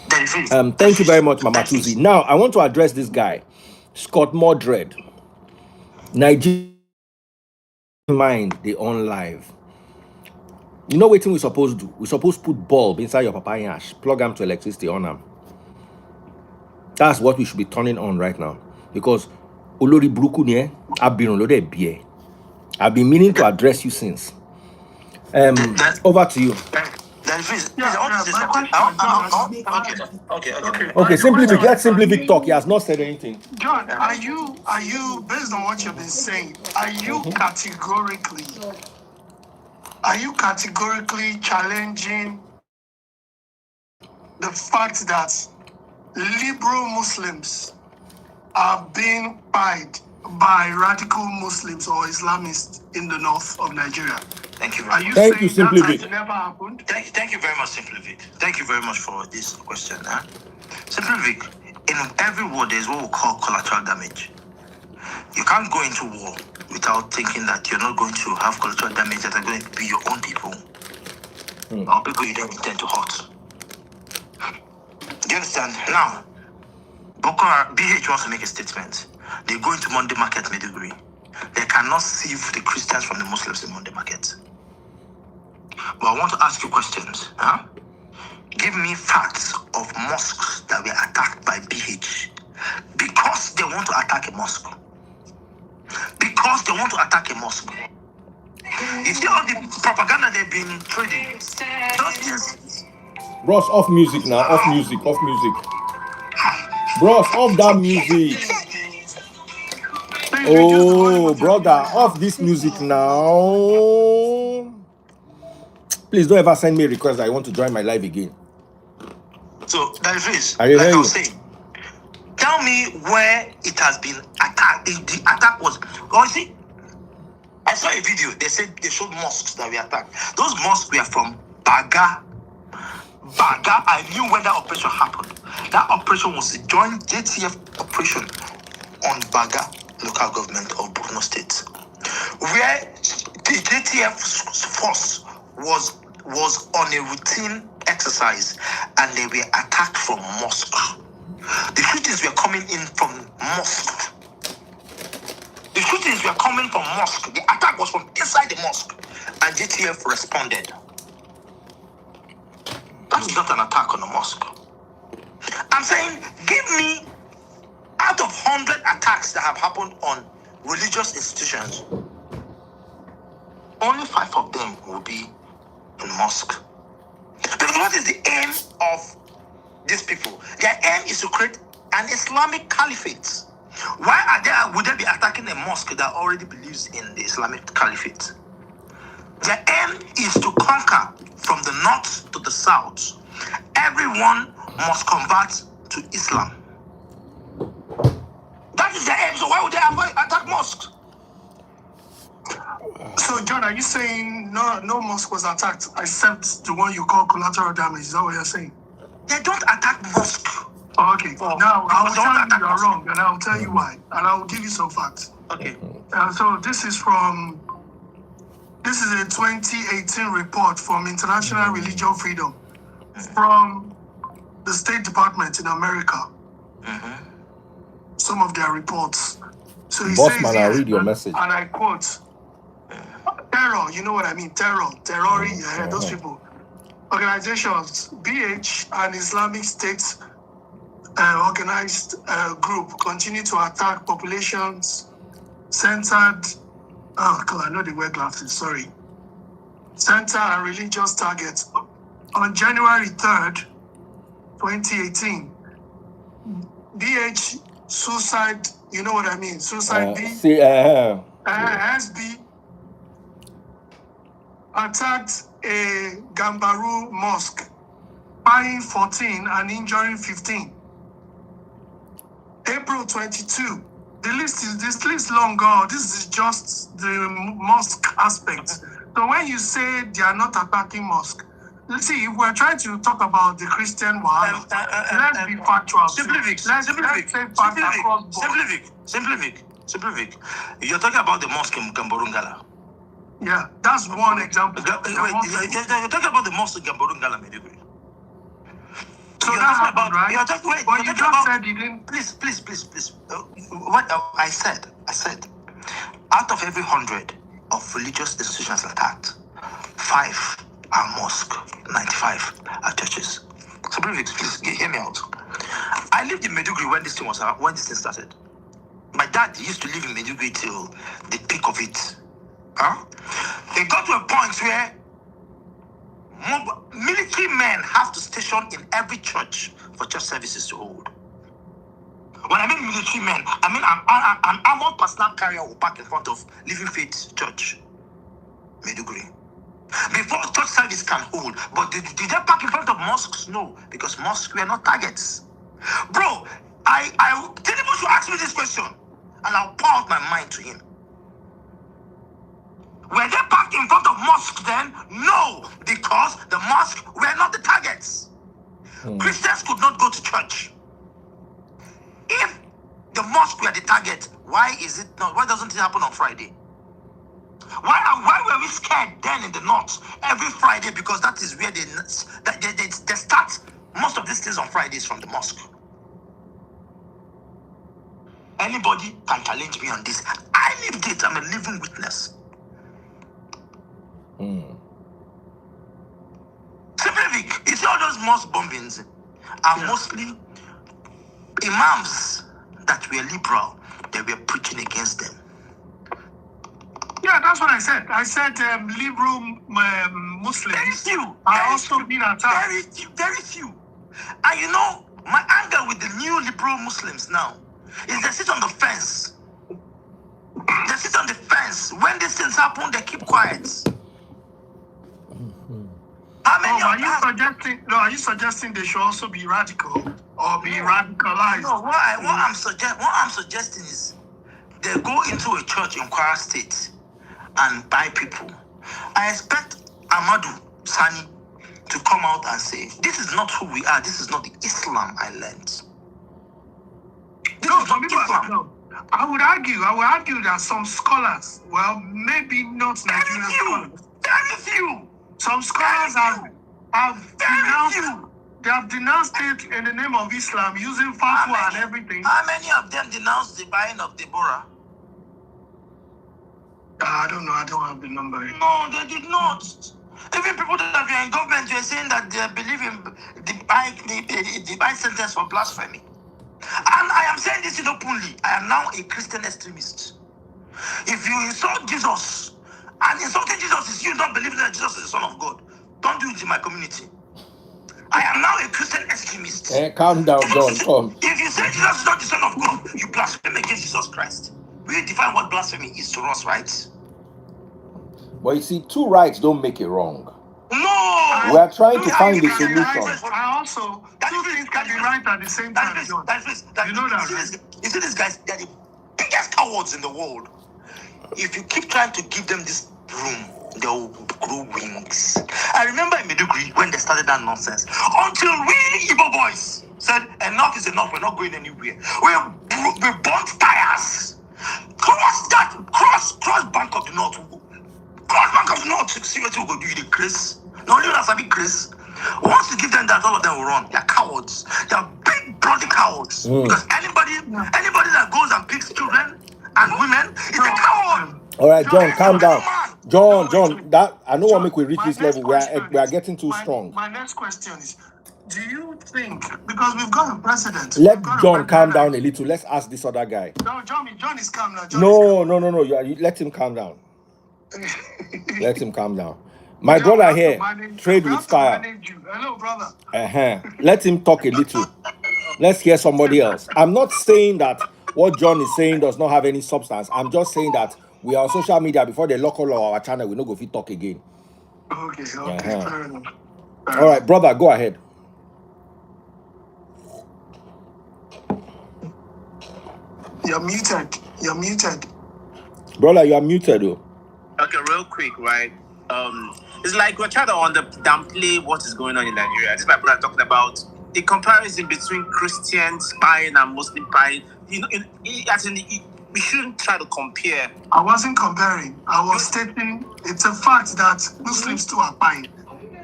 Thank you very much, Mama Tuzi. Now, I want to address this guy, Scott Mordred. Nigeria mind they on live. You know what thing we supposed to do? We supposed to put bulb inside your papa ash, plug them to electricity on them. That's what we should be turning on right now. Because Olori Bruku nie, I've been meaning to address you since. Over to you. Okay, Simply Vic, let Simply Vic talk. He has not said anything. John, are you based on what you've been saying, are you categorically challenging the fact that liberal Muslims are being pied by radical Muslims or Islamists in the north of Nigeria? Thank you very much. Thank you, Simply Vic. That never happened? Thank you very much, Simply Vic. Thank you very much for this question. Simply Vic, in every war, there's what we call collateral damage. You can't go into war without thinking that you're not going to have collateral damage that are going to be your own people. Or people you don't intend to hurt. Do you understand? Now, BH wants to make a statement. They go into Monday Market, Maiduguri. They cannot sieve the Christians from the Muslims in Monday Market. But I want to ask you questions. Give me facts of mosques that were attacked by BH because they want to attack a mosque. Because they want to attack a mosque. You see all the propaganda they've been trading. Those things. Bros, off music now. Off music. Bros, off that music. Oh, brother, off this music now. Please don't ever send me a request that I want to join my live again. So, that is I like hear I you. was saying. Tell me where it has been attacked. The attack was. Oh, you see, I saw a video. They said they showed mosques that were attacked. Those mosques were from Baga. I knew when that operation happened. That operation was a joint JTF operation on Baga local government of Borno State, where the JTF force was was on a routine exercise and they were attacked from mosque. The shootings were coming in from mosque. The shootings were coming from mosque. The attack was from inside the mosque. And GTF responded. That's not an attack on the mosque. I'm saying, give me, out of 100 attacks that have happened on religious institutions, only 5 of them will be in mosque. Because what is the aim of these people? Their aim is to create an Islamic caliphate. Why would they be attacking a mosque that already believes in the Islamic caliphate? Their aim is to conquer from the north to the south. Everyone must convert to Islam. That is their aim. So why would they attack mosques? So, John, are you saying no mosque was attacked except the one you call collateral damage? Is that what you're saying? They don't attack mosque. Oh, okay. Now, I will tell you you're mosque. wrong, and I will tell you why. And I will give you some facts. Okay. So this is a 2018 report from International Religion Freedom from the State Department in America. Some of their reports. So he says Bossman, here, I read your message. and I quote, terror, you know what I mean? Terroring, those people. Organizations, BH and Islamic State organized group continue to attack populations centered, I know they wear glasses, sorry. Center and religious targets. On January 3rd, 2018, BH suicide, you know what I mean? Suicide B, SB attacked a Gambaru mosque, firing 14 and injuring 15. April 22. This list long gone. This is just the mosque aspect. So when you say they are not attacking mosque, let's see, if we're trying to talk about the Christian one, let's be factual. Simplific. You're talking about the mosque in Gamborungala. Yeah, that's one example. You're talking about the mosque in Gamborungala, Meduguri. So that happened, right? You're talking, but you just said you didn't. Please. What I said, out of every 100 of religious institutions attacked, 5 are mosque, 95 are churches. So please hear me out. I lived in Meduguri when this thing started. My dad used to live in Meduguri till the peak of it. It got to a point where military men have to station in every church for church services to hold. When I mean military men, I mean an armored personnel carrier will park in front of Living Faith Church, Meduguri, before church service can hold. But did they park in front of mosques? No, because mosques were not targets. Bro, Tinubu should ask me this question, and I'll pour out my mind to him. Were they parked in front of mosques then? No, because the mosques were not the targets. Christians could not go to church. If the mosque were the target, why doesn't it happen on Friday? Why were we scared then in the north every Friday? Because that is where they start most of these things on Fridays from the mosque. Anybody can challenge me on this. I lived it. I'm a living witness. Simply, you see all those mosque bombings are mostly imams that were liberal. They were preaching against them. Yeah, that's what I said. I said liberal Muslims are also being attacked. Very few. And you know, my anger with the new liberal Muslims now is they sit on the fence. They sit on the fence. When these things happen, they keep quiet. Are you suggesting they should also be radical or be radicalized? No, what I'm suggesting is they go into a church in Kwara State and buy people. I expect Amadou Sani to come out and say, this is not who we are. This is not the Islam I learned. No. I would argue that some scholars, well, maybe not Nigerian scholars. Very few. Some scholars have denounced it in the name of Islam using fatwa and everything. How many of them denounced the buying of Deborah? I don't know. I don't have the number. No, they did not. Even people that are in government were saying that they believe in the buying sentence for blasphemy. And I am saying this openly. I am now a Christian extremist. If you insult Jesus, and insulting Jesus is you don't believe that Jesus is the Son of God, don't do it in my community. I am now a Christian extremist. Calm down, John. Come. If you say Jesus is not the Son of God, you blaspheme against Jesus Christ. We define what blasphemy is to us, right? But you see, two rights don't make it wrong. No! We are trying to find a solution. I also, two things can be right at the same time, John. You know that, right? You see these guys, they're the biggest cowards in the world. If you keep trying to give them this room, they'll grow wings. I remember in Maiduguri when they started that nonsense. Until we Igbo boys said, enough is enough, we're not going anywhere. We burnt tires. Cross Bank of the North. Cross Bank of the North. See what you go do, the Chris. The only one that's a big Chris. Once you give them that, all of them will run. They're cowards. They're big bloody cowards. Because anybody that goes and picks children and women is a coward. All right, John, calm down. John, that I know what make we reach this level. We are getting too strong. My next question is, do you think, because we've got a president, let John calm down a little. Let's ask this other guy. No, John is calm now. No. You let him calm down. Let him calm down. My brother here, trade with style. Hello, brother. Let him talk a little. Let's hear somebody else. I'm not saying that what John is saying does not have any substance. I'm just saying that we are on social media. Before they lock all our channel, we no go fit talk again. Okay. Fair enough. All right, brother, go ahead. You're muted. Brother, you are muted, though. Okay, real quick, right? It's like we're trying to downplay what is going on in Nigeria. This is my brother talking about the comparison between Christian spying and Muslim spying. We shouldn't try to compare. I wasn't comparing. I was stating it's a fact that Muslims too are spying.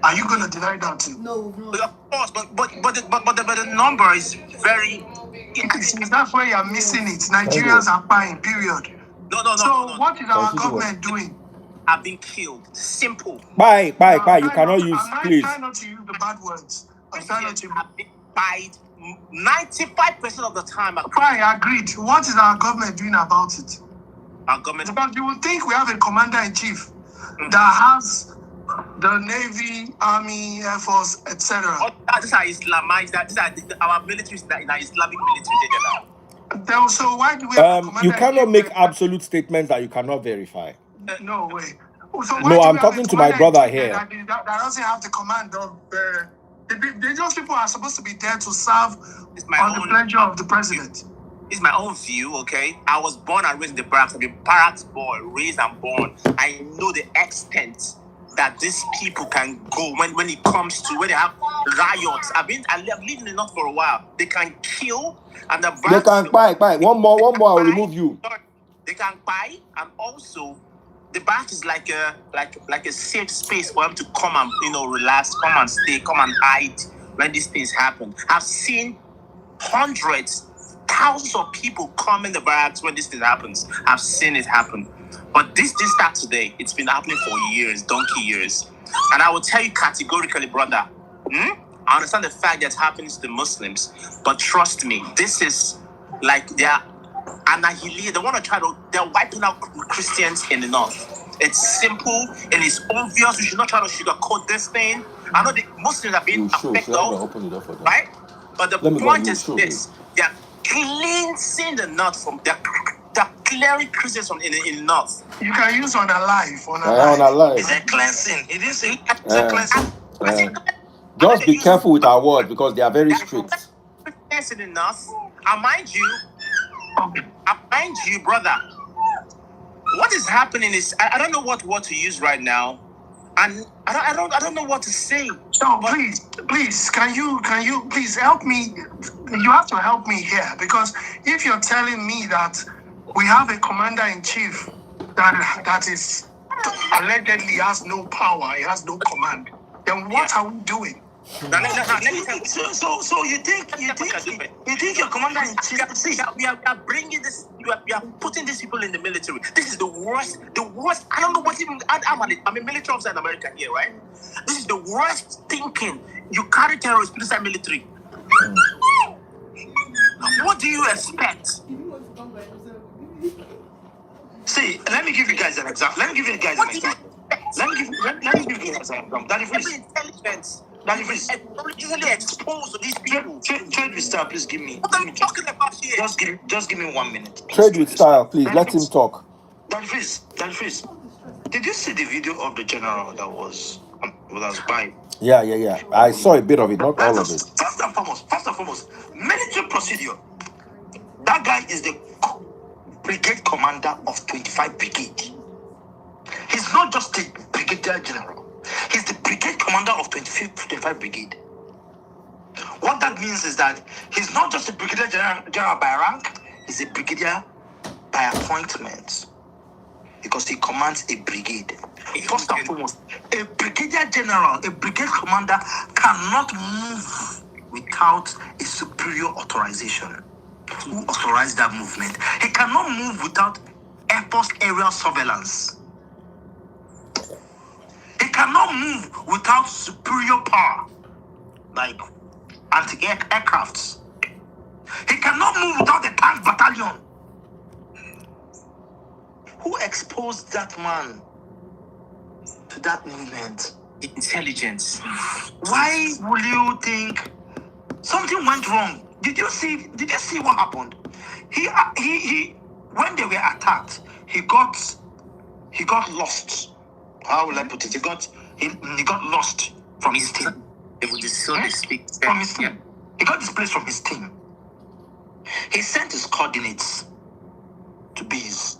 Are you going to deny that too? No. Of course, but the number is very. That's where you're missing it. Nigerians are spying. Period. No. So what is our government doing? Have been killed. Simple. Bye. You cannot use, please. I'm trying not to use the bad words. I'm trying not to. Have been spied 95% of the time. Fine, agreed. What is our government doing about it? Our government. Because you would think we have a commander-in-chief that has the Navy, Army, Air Force, etc. These are Islamized. Our military is in our Islamic military. So why do we have a you cannot make absolute statements that you cannot verify. No way. So no, I'm talking to my brother here. That doesn't have the command of those people are supposed to be there to serve on the pleasure of the president. It's my own view, okay? I was born and raised in the barracks. I'm a barracks boy, raised and born. I know the extent that these people can go when it comes to when they have riots. I've lived in the north for a while. They can kill and the they can buy. One more, I will remove you. They can buy, and also the bath is like a safe space for them to come and relax, come and stay, come and hide when these things happen. I've seen hundreds, thousands of people come in the barracks when this thing happens. I've seen it happen. But this didn't start today. It's been happening for years, donkey years. And I will tell you categorically, brother, I understand the fact that it's happening to the Muslims, but trust me, this is like they're annihilating. They want to they're wiping out Christians in the north. It's simple and it's obvious. We should not try to sugarcoat this thing. I know the Muslims are being affected, right? But the point is this: they're cleansing the north from they're clearing Christians from in the north. You can use on a life. Is it cleansing? It is cleansing. Just be careful with our words because they are very strict. Christians in the north, and mind you, brother. What is happening is I don't know what word to use right now, and I don't know what to say. So please, can you please help me? You have to help me here, because if you're telling me that we have a commander-in-chief that is allegedly has no power, he has no command, then what are we doing? Now, let me tell you. So you think your commander in chief? See, we are bringing this. We are putting these people in the military. This is the worst. The worst. I don't know what even. I'm a military officer in America here, right? This is the worst thinking. You carry terrorists inside military. What do you expect? see, let me give you guys an example. Let me give you guys an example. Let me give you an example. Daddy Freeze. Intelligence. Daddy Freeze. Easily exposed to these people. Trade with style, please give me. What are you talking about here? Just give me 1 minute. Trade with style, please. Let him talk. Daddy Freeze. Did you see the video of the general that was by? Yeah. I saw a bit of it, not all of it. First and foremost, military procedure. That guy is the brigade commander of 25 Brigade. He's not just a brigadier general. He's the brigade commander of 25 Brigade. What that means is that he's not just a brigadier general by rank, he's a brigadier by appointment. Because he commands a brigade. First and foremost, a brigadier general, a brigade commander cannot move without a superior authorization. Who authorized that movement? He cannot move without Air Force aerial surveillance. He cannot move without superior power, like anti-aircrafts. He cannot move without the tank battalion. Who exposed that man to that movement? Intelligence. Why will you think something went wrong? Did you see what happened? He when they were attacked, he got lost. How will I put it? He got lost from his team. From his team. He got displaced from his team. He sent his coordinates to bees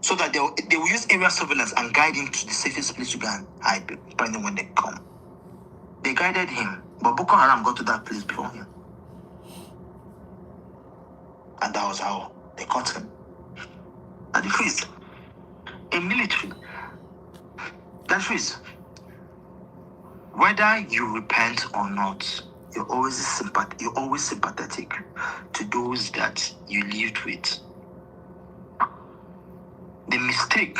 so that they will use area surveillance and guide him to the safest place to go and hide, depending when they come. They guided him, but Boko Haram got to that place before him. And that was how they caught him. At the freeze, a military. That freeze. Whether you repent or not, you're always sympathetic to those that you lived with. The mistake,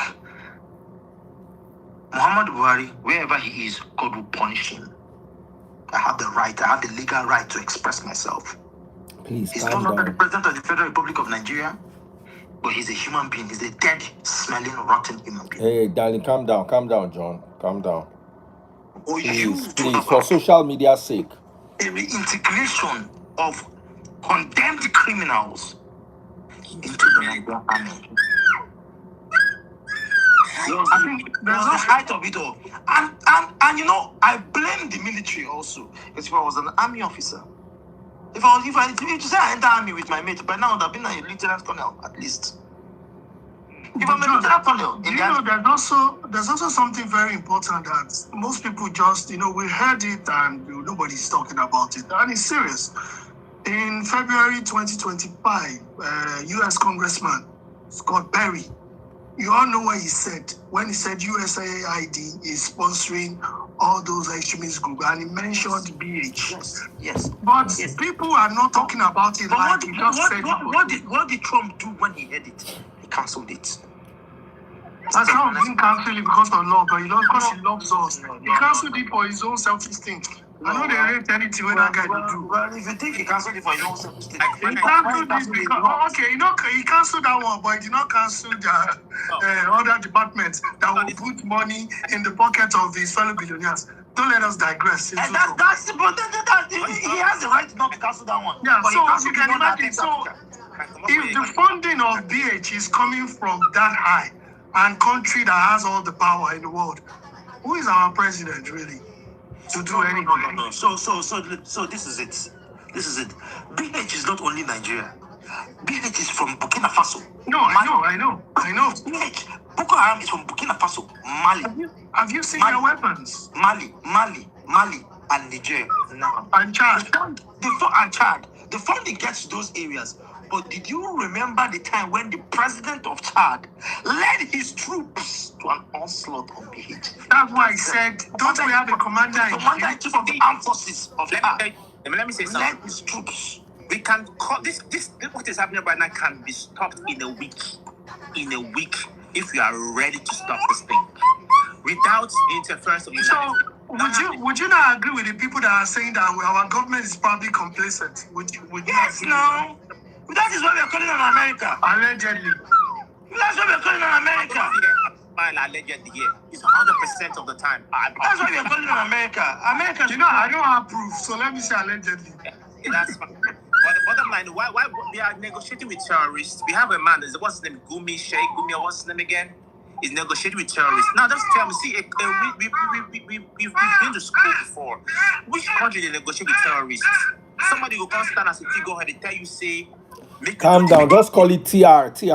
Muhammad Buhari, wherever he is, God will punish him. I have the legal right to express myself. Please, he's no longer the president of the Federal Republic of Nigeria, but he's a human being. He's a dead, smelling, rotten human being. Hey, darling, calm down, John. Calm down. Please, for social media's sake. A reintegration of condemned criminals into the Nigerian army. I think there's no height of it all. And you know, I blame the military also. Because if I was an army officer, if you say I enter army with my mate, by now I would have been a lieutenant colonel at least. If I'm a lieutenant colonel, you know, there's also something very important that most people just, we heard it and nobody's talking about it, and it's serious. In February 2025, U.S. Congressman Scott Perry, you all know what he said when he said USAID is sponsoring all those extremist groups, and he mentioned BH. Yes. But people are not talking about it. But what did Trump do when he heard it? He cancelled it. That's how he didn't cancel it because of love, but because he loves us. He cancelled it for his own selfish thing. I know they rate anything when that guy do. Well, if you think he cancelled it for his own selfish thing, he cancelled it because he cancelled that one, but he did not cancel the other departments that will put money in the pocket of his fellow billionaires. Don't let us digress. And he has the right not to cancel that one. Yeah, so you can imagine. So if the funding of BH is coming from that high and country that has all the power in the world, who is our president really to do anything? No. So this is it. BH is not only Nigeria. BH is from Burkina Faso. No, I know. BH, Boko Haram is from Burkina Faso, Mali. Have you seen their weapons? Mali, and Niger. And Chad. And Chad. The funding gets to those areas But did you remember the time when the president of Chad led his troops to an onslaught on BH? That's why I said, don't we have a commander-in-chief of the armed forces of Chad? Let me say Led something. his troops. We can call this what is happening right now can be stopped in a week. In a week, if you are ready to stop this thing. Without the interference of the So, would you not agree with the people that are saying that our government is probably complacent? Would you Yes, agree? no. That is what we are calling on America. Allegedly. That's what we are calling on America. Allegedly, yeah. It's 100% of the time. That's what we are calling on America. America. You know, I don't have proof, so let me say allegedly. That's fine. But the bottom line, why we are negotiating with terrorists? We have a man, what's his name? Gumi, or what's his name again? Is negotiating with terrorists. Now, just tell me, see, we've been to school before. Which country they negotiate with terrorists? Somebody will come stand as a figure and they tell you, say, Calm down. Just call it TR. Don't say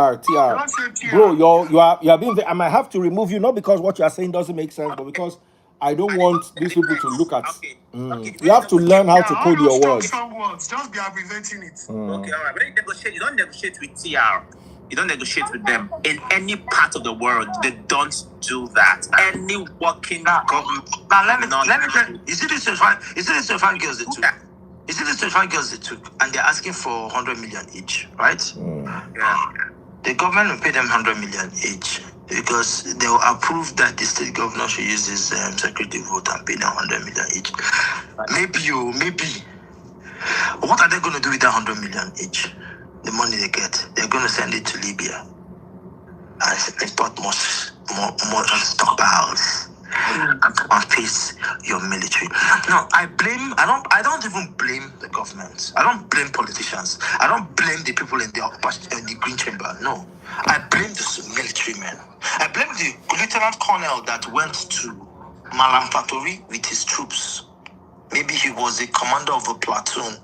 TR. Bro, you are being. I might have to remove you, not because what you are saying doesn't make sense, but because I don't want these people to look at. Okay. You have to learn how to code your words. Strong words. Just be abbreviating it. Okay, all right. When you negotiate, you don't negotiate with TR. You don't negotiate with them. In any part of the world, they don't do that. Any working government. Now let me tell you. You see these 25 girls they took. Yeah. You see these 25 girls they took, and they're asking for 100 million each, right? Yeah. The government will pay them 100 million each because they will approve that the state governor should use this security vote and pay them 100 million each. Maybe. What are they going to do with that 100 million each? The money they get, they're going to send it to Libya and import more stockpiles and face your military. No, I don't even blame the government. I don't blame politicians. I don't blame the people in the Green Chamber. No, I blame the military men. I blame the lieutenant colonel that went to Malampatori with his troops. Maybe he was the commander of a platoon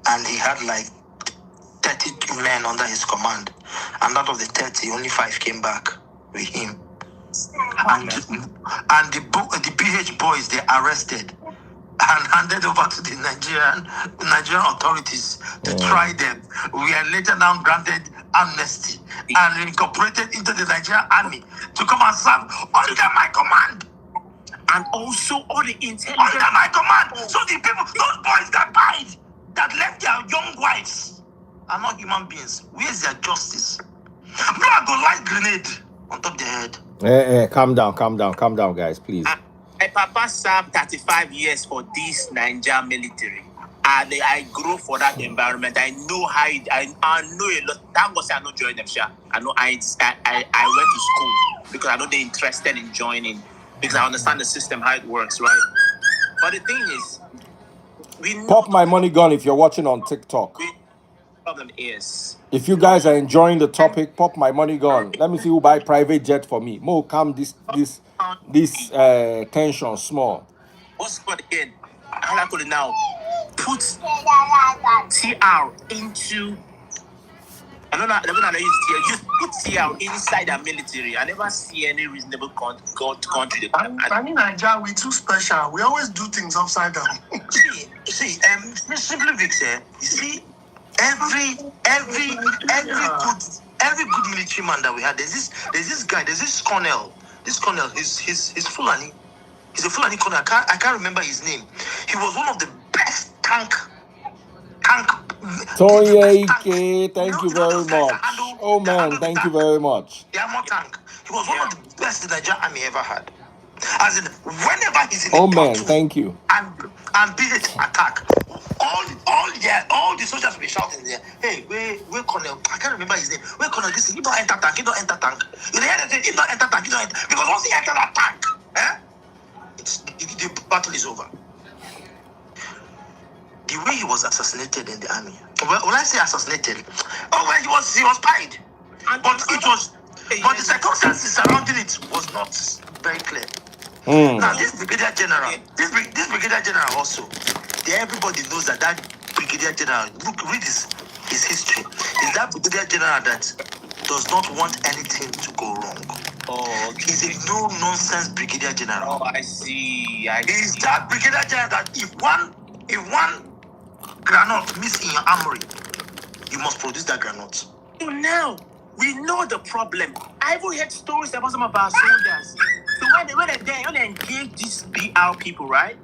and he had like 30 men under his command, and out of the 30, only 5 came back with him. And the PH boys, they arrested and handed over to the Nigerian authorities to try them. We are later now granted amnesty and incorporated into the Nigerian army to come and serve under my command. And also all the intelligence under my command. So the people, those boys that died, that left their young wives, are not human beings. Where's their justice? No, I go light grenade on top of their head. Calm down, guys, please. My papa served 35 years for this Nigerian military. And I grew for that environment. I know how I know a lot. That was I know join them, sure. I know I went to school because I know they're interested in joining because I understand the system, how it works, right? But the thing is, we know Pop my money gun if you're watching on TikTok. problem is if you guys are enjoying the topic, pop my money gun. Let me see who buy private jet for me. Mo, calm this tension small. what's called again? How I call it now? Put TR into. I don't know. I use TR. Just put TR inside the military. I never see any reasonable country. I mean, Nigeria, we're too special. We always do things upside down. see, simply Victor, you see. Every good military man that we had, there's this guy, there's this colonel. This colonel, he's Fulani. He's a Fulani colonel. I can't remember his name. He was one of the best tank. Tony, thank you very much. Oh man, thank you very much. The armor tank. He was one of the best the Nigerian army ever had. As in, whenever he's in oh the man, platoon, thank you. And BH attack. All the soldiers will be shouting there. Hey, where Colonel? I can't remember his name. Where Colonel? This he don't enter tank. He don't enter tank. You hear that? He don't enter tank. He don't enter because once he enter that tank, the battle is over. The way he was assassinated in the army. Well, when I say assassinated, he was pied. But the circumstances surrounding it was not very clear. Now this brigadier general also, everybody knows that brigadier general, read his history, is that brigadier general that does not want anything to go wrong. Oh, okay. He's a no-nonsense brigadier general. Oh, I see. He's that brigadier general that if one granite miss in your armory, you must produce that granite. So now we know the problem. I even heard stories about some of our soldiers. So when they engage these BR people, right?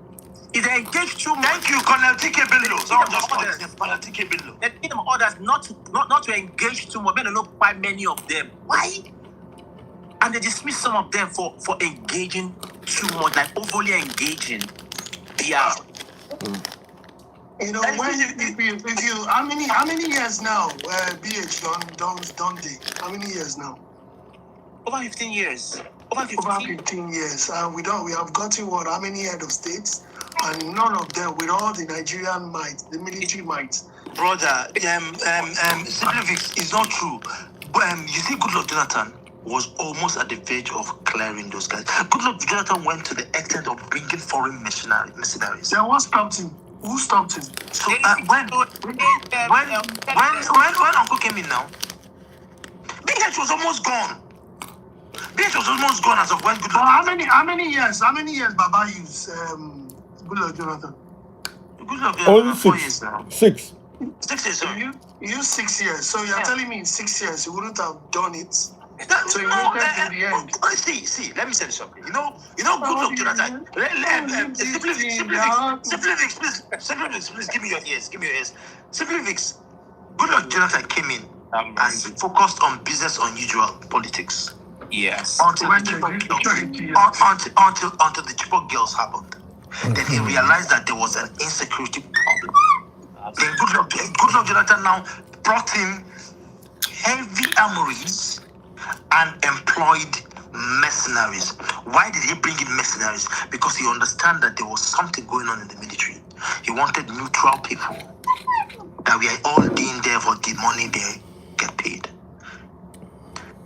If they engage too much, Thank you, Colonel TK Bello. Someone just called his name, Colonel TK Bello. they give them orders not to engage too much. They don't know quite many of them. Why? And they dismiss some of them for engaging too much, like overly engaging. Yeah. You know, when if you how many years now? BH don't they? How many years now? Over 15 years. Over 15 years. We have gotten what? How many head of states? And none of them with all the Nigerian might, the military might. Brother, Simplifix is not true. You see, Goodluck Jonathan was almost at the verge of clearing those guys. Goodluck Jonathan went to the extent of bringing foreign mercenaries. Then what stopped him? Who stopped him? So when Uncle came in now, BH was almost gone. BH was almost gone as of when Goodluck. How many years Baba used Goodluck Jonathan? Goodluck Only 4 years now. 6. 6 years, sorry. You used 6 years. So you're telling me in 6 years you wouldn't have done it? So you No, waited in the end. see, let me say something. You know, Goodluck Jonathan. Simplifix, please give me your ears. Simplifix, Goodluck Jonathan came in and focused on business unusual politics. Yes. Until the Chibok girls happened. Then he realized that there was an insecurity problem. Then Goodluck Jonathan now brought in heavy armories and employed mercenaries. Why did he bring in mercenaries? Because he understood that there was something going on in the military. He wanted neutral people, that we are all in there for the money they get paid.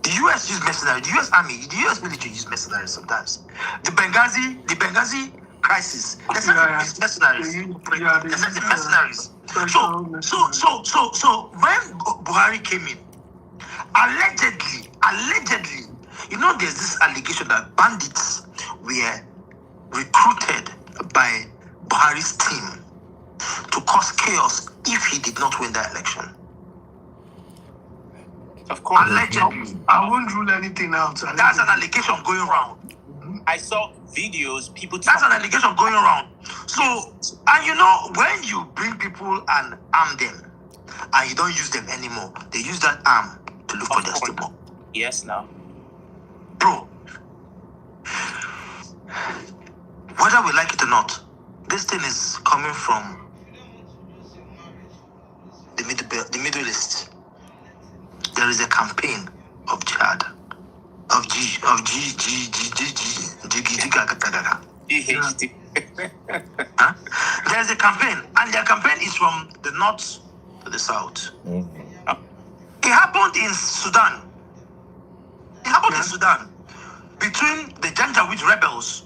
The US use mercenaries, the US Army, the US military use mercenaries sometimes. The Benghazi crisis, they said it's mercenaries. They said the mercenaries. So when Buhari came in, allegedly, you know, there's this allegation that bandits were recruited by Buhari's team to cause chaos if he did not win the election. Of course. Allegedly. I won't rule anything out. That's an allegation going around. I saw videos, people. That's an allegation going around. So, and you know, when you bring people and arm them, and you don't use them anymore, they use that arm to look for their stomach. Yes, now. Bro, whether we like it or not, this thing is coming from the Middle East. There is a campaign of jihad, of There's a campaign, and their campaign is from the north to the south. It happened in Sudan. Between the Janjaweed rebels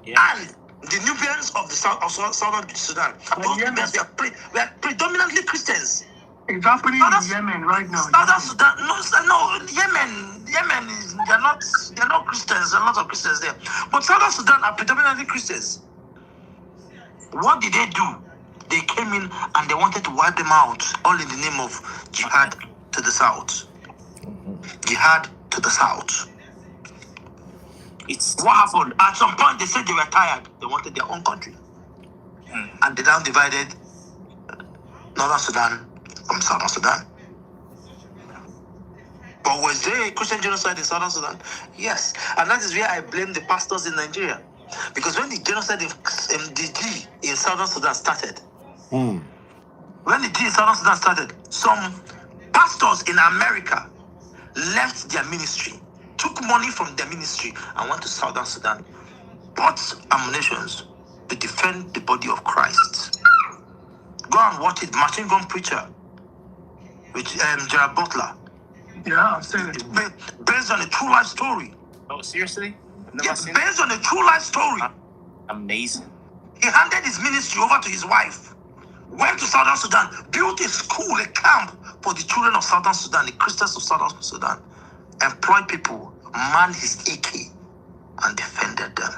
and the Nubians of the southern Sudan. Those Nubians were predominantly Christians. It's happening in Yemen right now. Southern Sudan, no, Yemen is they're not Christians. There are a lot of Christians there, but Southern Sudan are predominantly Christians. What did they do? They came in and they wanted to wipe them out, all in the name of jihad to the south. Jihad to the south. What happened? At some point, they said they were tired. They wanted their own country, and they now divided Northern Sudan from Southern Sudan. But was there a Christian genocide in Southern Sudan? Yes. And that is where I blame the pastors in Nigeria. Because when the genocide in the G in Southern Sudan started, some pastors in America left their ministry, took money from their ministry, and went to Southern Sudan, bought ammunitions to defend the body of Christ. Go and watch it, Machine Gun Preacher, with Gerard Butler. Yeah, I've seen it. Based on a true life story. Oh, seriously? Yes, based on a true life story. Amazing. He handed his ministry over to his wife, went to Southern Sudan, built a school, a camp for the children of Southern Sudan, the Christians of Southern Sudan, employed people, manned his AK, and defended them.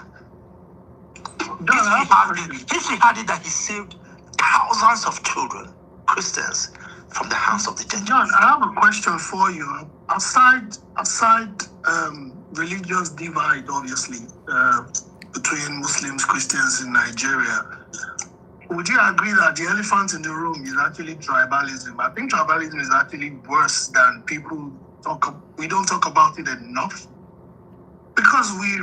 History had it that he saved thousands of children, Christians, from the hands of the John, Gentiles. I have a question for you. Aside religious divide, obviously, between Muslims, Christians in Nigeria, would you agree that the elephant in the room is actually tribalism? I think tribalism is actually worse than we don't talk about it enough, because we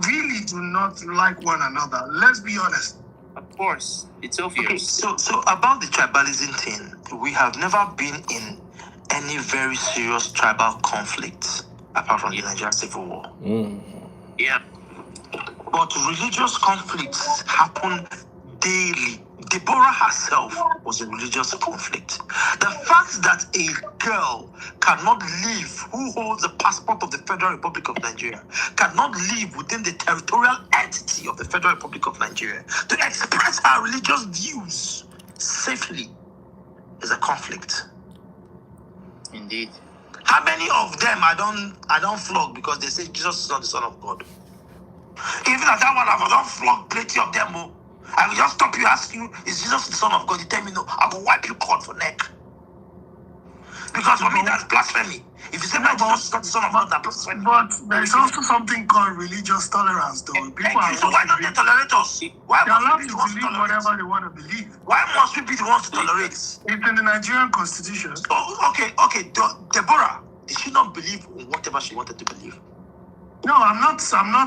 really do not like one another. Let's be honest. Of course, it's obvious. Okay, so about the tribalism thing, we have never been in any very serious tribal conflict apart from the Nigerian Civil War. Yeah. But religious conflicts happen daily. Deborah herself was a religious conflict. The fact that a girl cannot live, who holds the passport of the Federal Republic of Nigeria, cannot live within the territorial entity of the Federal Republic of Nigeria to express her religious views safely is a conflict. Indeed. How many of them I don't flog because they say Jesus is not the Son of God? Even at that one, I don't flog plenty of them. I will just stop you, ask you, is Jesus the Son of God? You tell me no, I will wipe you cord for neck. Because for me, that's blasphemy. If you say my Jesus is not the Son of God, that's blasphemy. But there is also something called religious tolerance, though. So why don't they tolerate us? Why They're allowed must we be to the ones to believe tolerate? whatever they want to believe. Why must we be the ones to tolerate? It's in the Nigerian constitution. Oh, okay. Deborah, did she not believe in whatever she wanted to believe? No, I'm not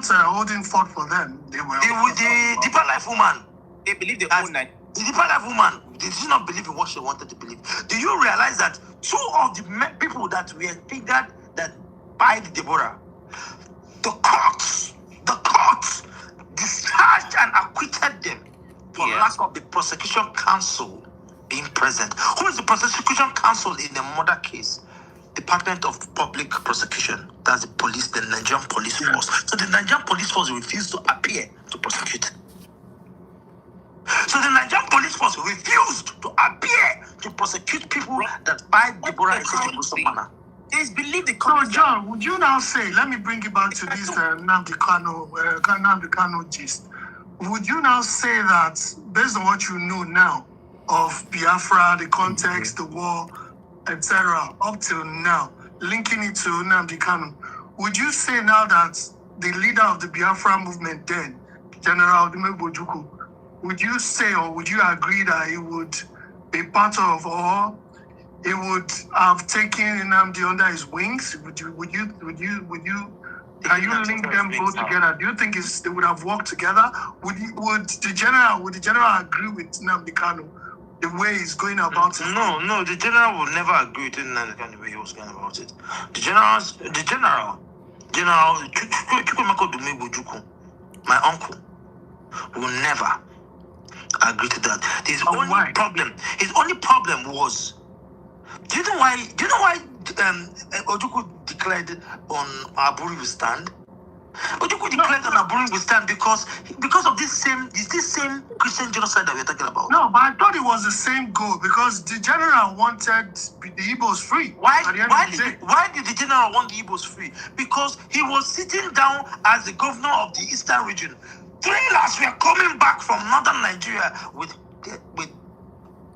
holding forth for them. They were The deeper life woman. They believe the whole night. The deeper life woman, did she not believe in what she wanted to believe? Do you realize that two of the people that were figured that by Deborah, the courts discharged and acquitted them for lack of the prosecution counsel being present? Who is the prosecution counsel in the murder case? Department of Public Prosecution. That's the police, the Nigerian police force. So the Nigerian police force refused to appear to prosecute. So the Nigerian police force refused to appear to prosecute people that fight Deborah in such a gruesome manner. They believe the So, John, would you now say, let me bring it back to this Nnamdi Kanu gist. Would you now say that, based on what you know now of Biafra, the context, the war, etc., up till now, linking it to Nnamdi Kanu, would you say now that the leader of the Biafra movement then, General Ojukwu, would you say or would you agree that he would be part of, or he would have taken Nnamdi under his wings? Would you can you link them both together? Do you think they would have worked together? Would the general agree with Nnamdi Kanu the way he's going about it? No, the general would never agree with Nnamdi Kanu the way he was going about it. The general Chukwemeka Dumegbojuku, my uncle, will never agree to that. His only problem was, do you know why Ojukwu declared on Aburi will stand? Ojukwu declared on Aburi will stand because of this same Christian genocide that we're talking about. No, but I thought it was the same goal because the general wanted the Igbos free. Why did the general want the Igbos free? Because he was sitting down as the governor of the Eastern region. Trailers were coming back from northern Nigeria with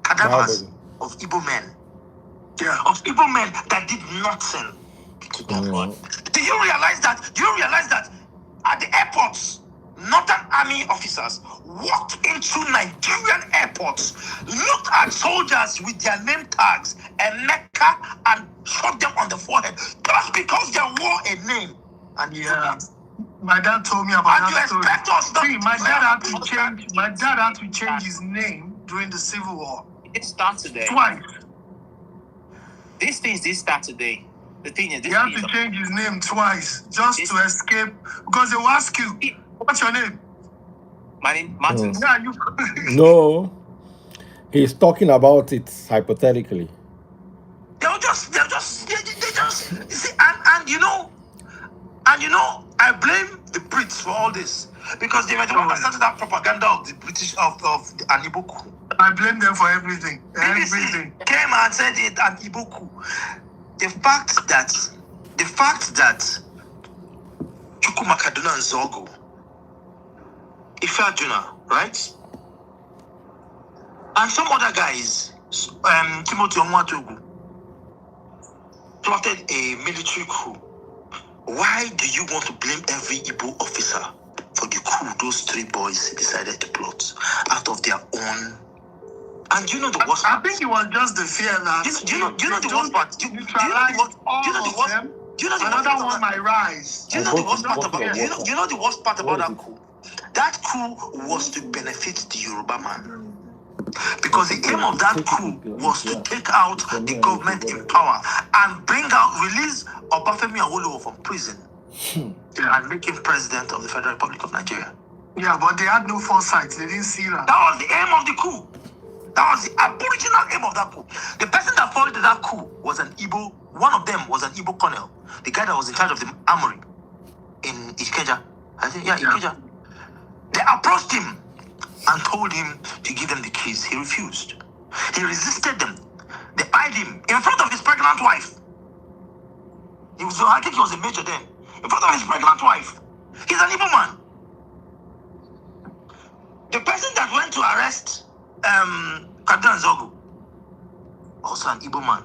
cadavers of Igbo men. Yeah, of Igbo men that did nothing to God. Do you realize that at the airports, Northern Army officers walked into Nigerian airports, looked at soldiers with their name tags and Mecca and shot them on the forehead just because they wore a name? And my dad told me about and that story. See, my dad had to change his name during the Civil War. It starts today. Twice. These things did start today. The thing is, he had to change his name twice just to escape, because they will ask you, what's your name? My name Martin. Yeah, you. No, he's talking about it hypothetically. They just you see, and you know, I blame the Brits for all this because they were the one that started that propaganda of the British of the Aniboku. I blame them for everything. Everything came and said it at Iboku. The fact that Chukwuma Kaduna and Zogo, Ife Ajuna, right? And some other guys Timothy Onwatogu plotted a military coup. Why do you want to blame every Igbo officer for the coup those three boys decided to plot out of their own? And do you know the worst I part? think it was just the fear that Do you know the worst part? Do you know the worst? Do you know the another worst one part? might rise. Do you know the worst part about? Do you know the worst part about that coup? That coup was to benefit the Yoruba man. Because the aim of that coup was to take out the government in power and release Obafemi Awolowo from prison and make him president of the Federal Republic of Nigeria. Yeah, but they had no foresight. They didn't see that. That was the aim of the coup. That was the aboriginal aim of that coup. The person that followed that coup was an Igbo. One of them was an Igbo colonel. The guy that was in charge of the armory in Ikeja. I think, Ikeja. They approached him and told him to give them the keys. He refused. He resisted them. They eyed him in front of his pregnant wife. I think he was a major then. In front of his pregnant wife. He's an Igbo man. The person that went to arrest Kaduna Zogu, also an Igbo man.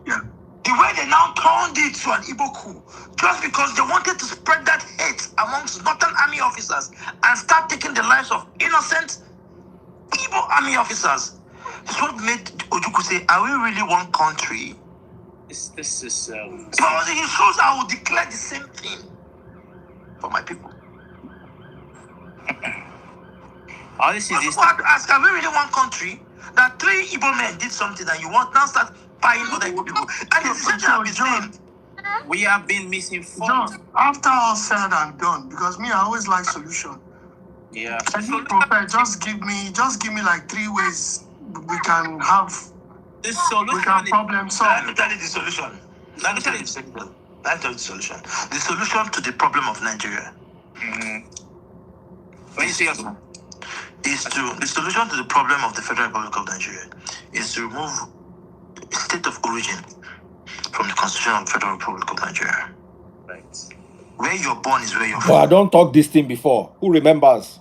Yeah. The way they now turned it to an Igbo coup, just because they wanted to spread that hate amongst Northern Army officers and start taking the lives of innocent Igbo Army officers. That's what made Ojukwu say, are we really one country? This is Because he shows I will declare the same thing for my people. honestly, this People have to ask, are we really one country? That three Igbo men did something and you want now start buying other Igbo people. And it's essentially the same. we have been misinformed. John, after all said and done, because me, I always like solution. Yeah. I think, Prophet, just give me like 3 ways we can have, This we solution can is problem Let solve. me tell you the solution. Let me tell you the solution. The solution to the problem of Nigeria when you say us, the solution to the problem of the Federal Republic of Nigeria is to remove state of origin from the Constitution of the Federal Republic of Nigeria. right. Where you're born is where you're But I from. don't talk this thing before. Who remembers?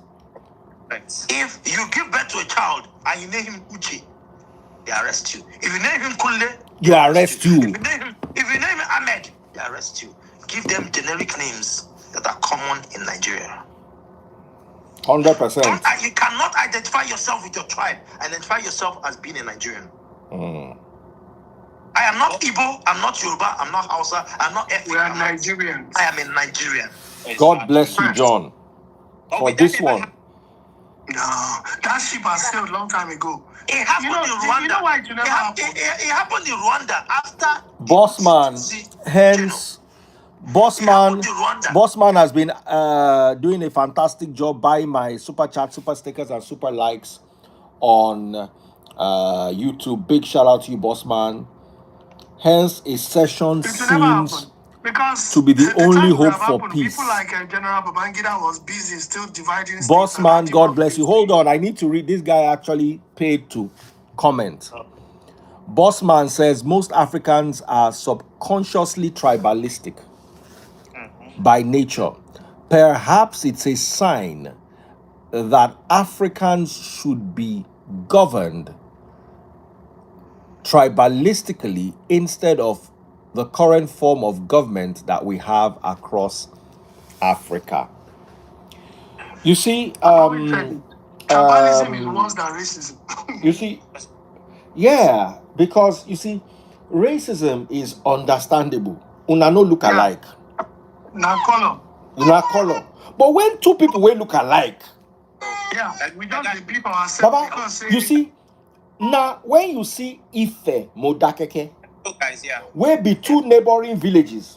Right. If you give birth to a child and you name him Uche, they arrest you. If you name him Kunle, You arrest you. If you name him Ahmed, they arrest you. Give them generic names that are common in Nigeria. 100%. You cannot identify yourself with your tribe. Identify yourself as being a Nigerian. I am not Igbo, I'm not Yoruba, I'm not Hausa, I'm not ethnic. We are Nigerians. I am a Nigerian. God bless you, John, for wait, this that never one. No, that ship has sailed a long time ago. It happened in Rwanda. You know why it never happened? It happened in Rwanda after Bossman, hence, Bossman has been doing a fantastic job buying my super chat, super stickers, and super likes on YouTube. Big shout out to you, Bossman. Hence, a session It will never seems happen. Because to be the only time it would hope have for happened, peace. People like General Babangida was busy still dividing states. Bossman, God bless you. Hold on, I need to read. This guy actually paid to comment. Bossman says most Africans are subconsciously tribalistic by nature. Perhaps it's a sign that Africans should be governed tribalistically instead of the current form of government that we have across Africa. You see, Tribalism is worse than racism. you see, yeah, because you see, racism is understandable. Una no look alike. Now color. Una color. But when two people will look alike, Yeah, we just beep ourselves Baba, because you see, now when you see Ife Modakeke, Oh, guys, yeah. where be two neighboring villages,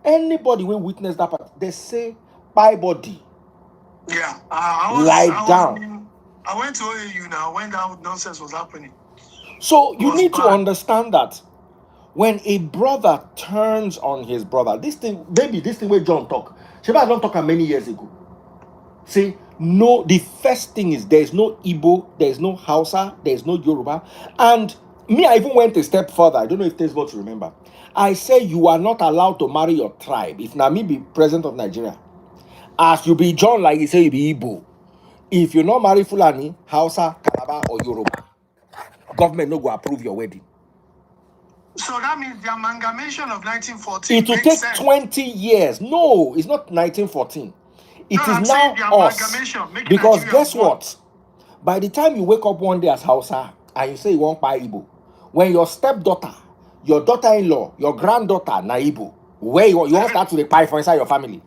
anybody will witness that part, they say by body. yeah, I went to OAU now when that nonsense was happening. So you Was need to bad. understand that when a brother turns on his brother, this thing where John talk, Sheba don't talk many years ago. See, no, the first thing is there's no Igbo, there's no Hausa, there's no Yoruba. And me, I even went a step further. I don't know if this is what you remember. I say you are not allowed to marry your tribe. If Nami be president of Nigeria, as you be John, like you say, you be Igbo. If you not marry Fulani, Hausa, Calabar, or Yoruba, government no go approve your wedding. So that means the amalgamation of 1914 It will makes take sense. 20 years. No, it's not 1914. It No, is I'm saying now the us. amalgamation, making Because Nigeria guess one. what? By the time you wake up one day as Hausa and you say you won't buy Igbo, when your stepdaughter, your daughter-in-law, your granddaughter, na Igbo, where you won't start to pay for inside your family.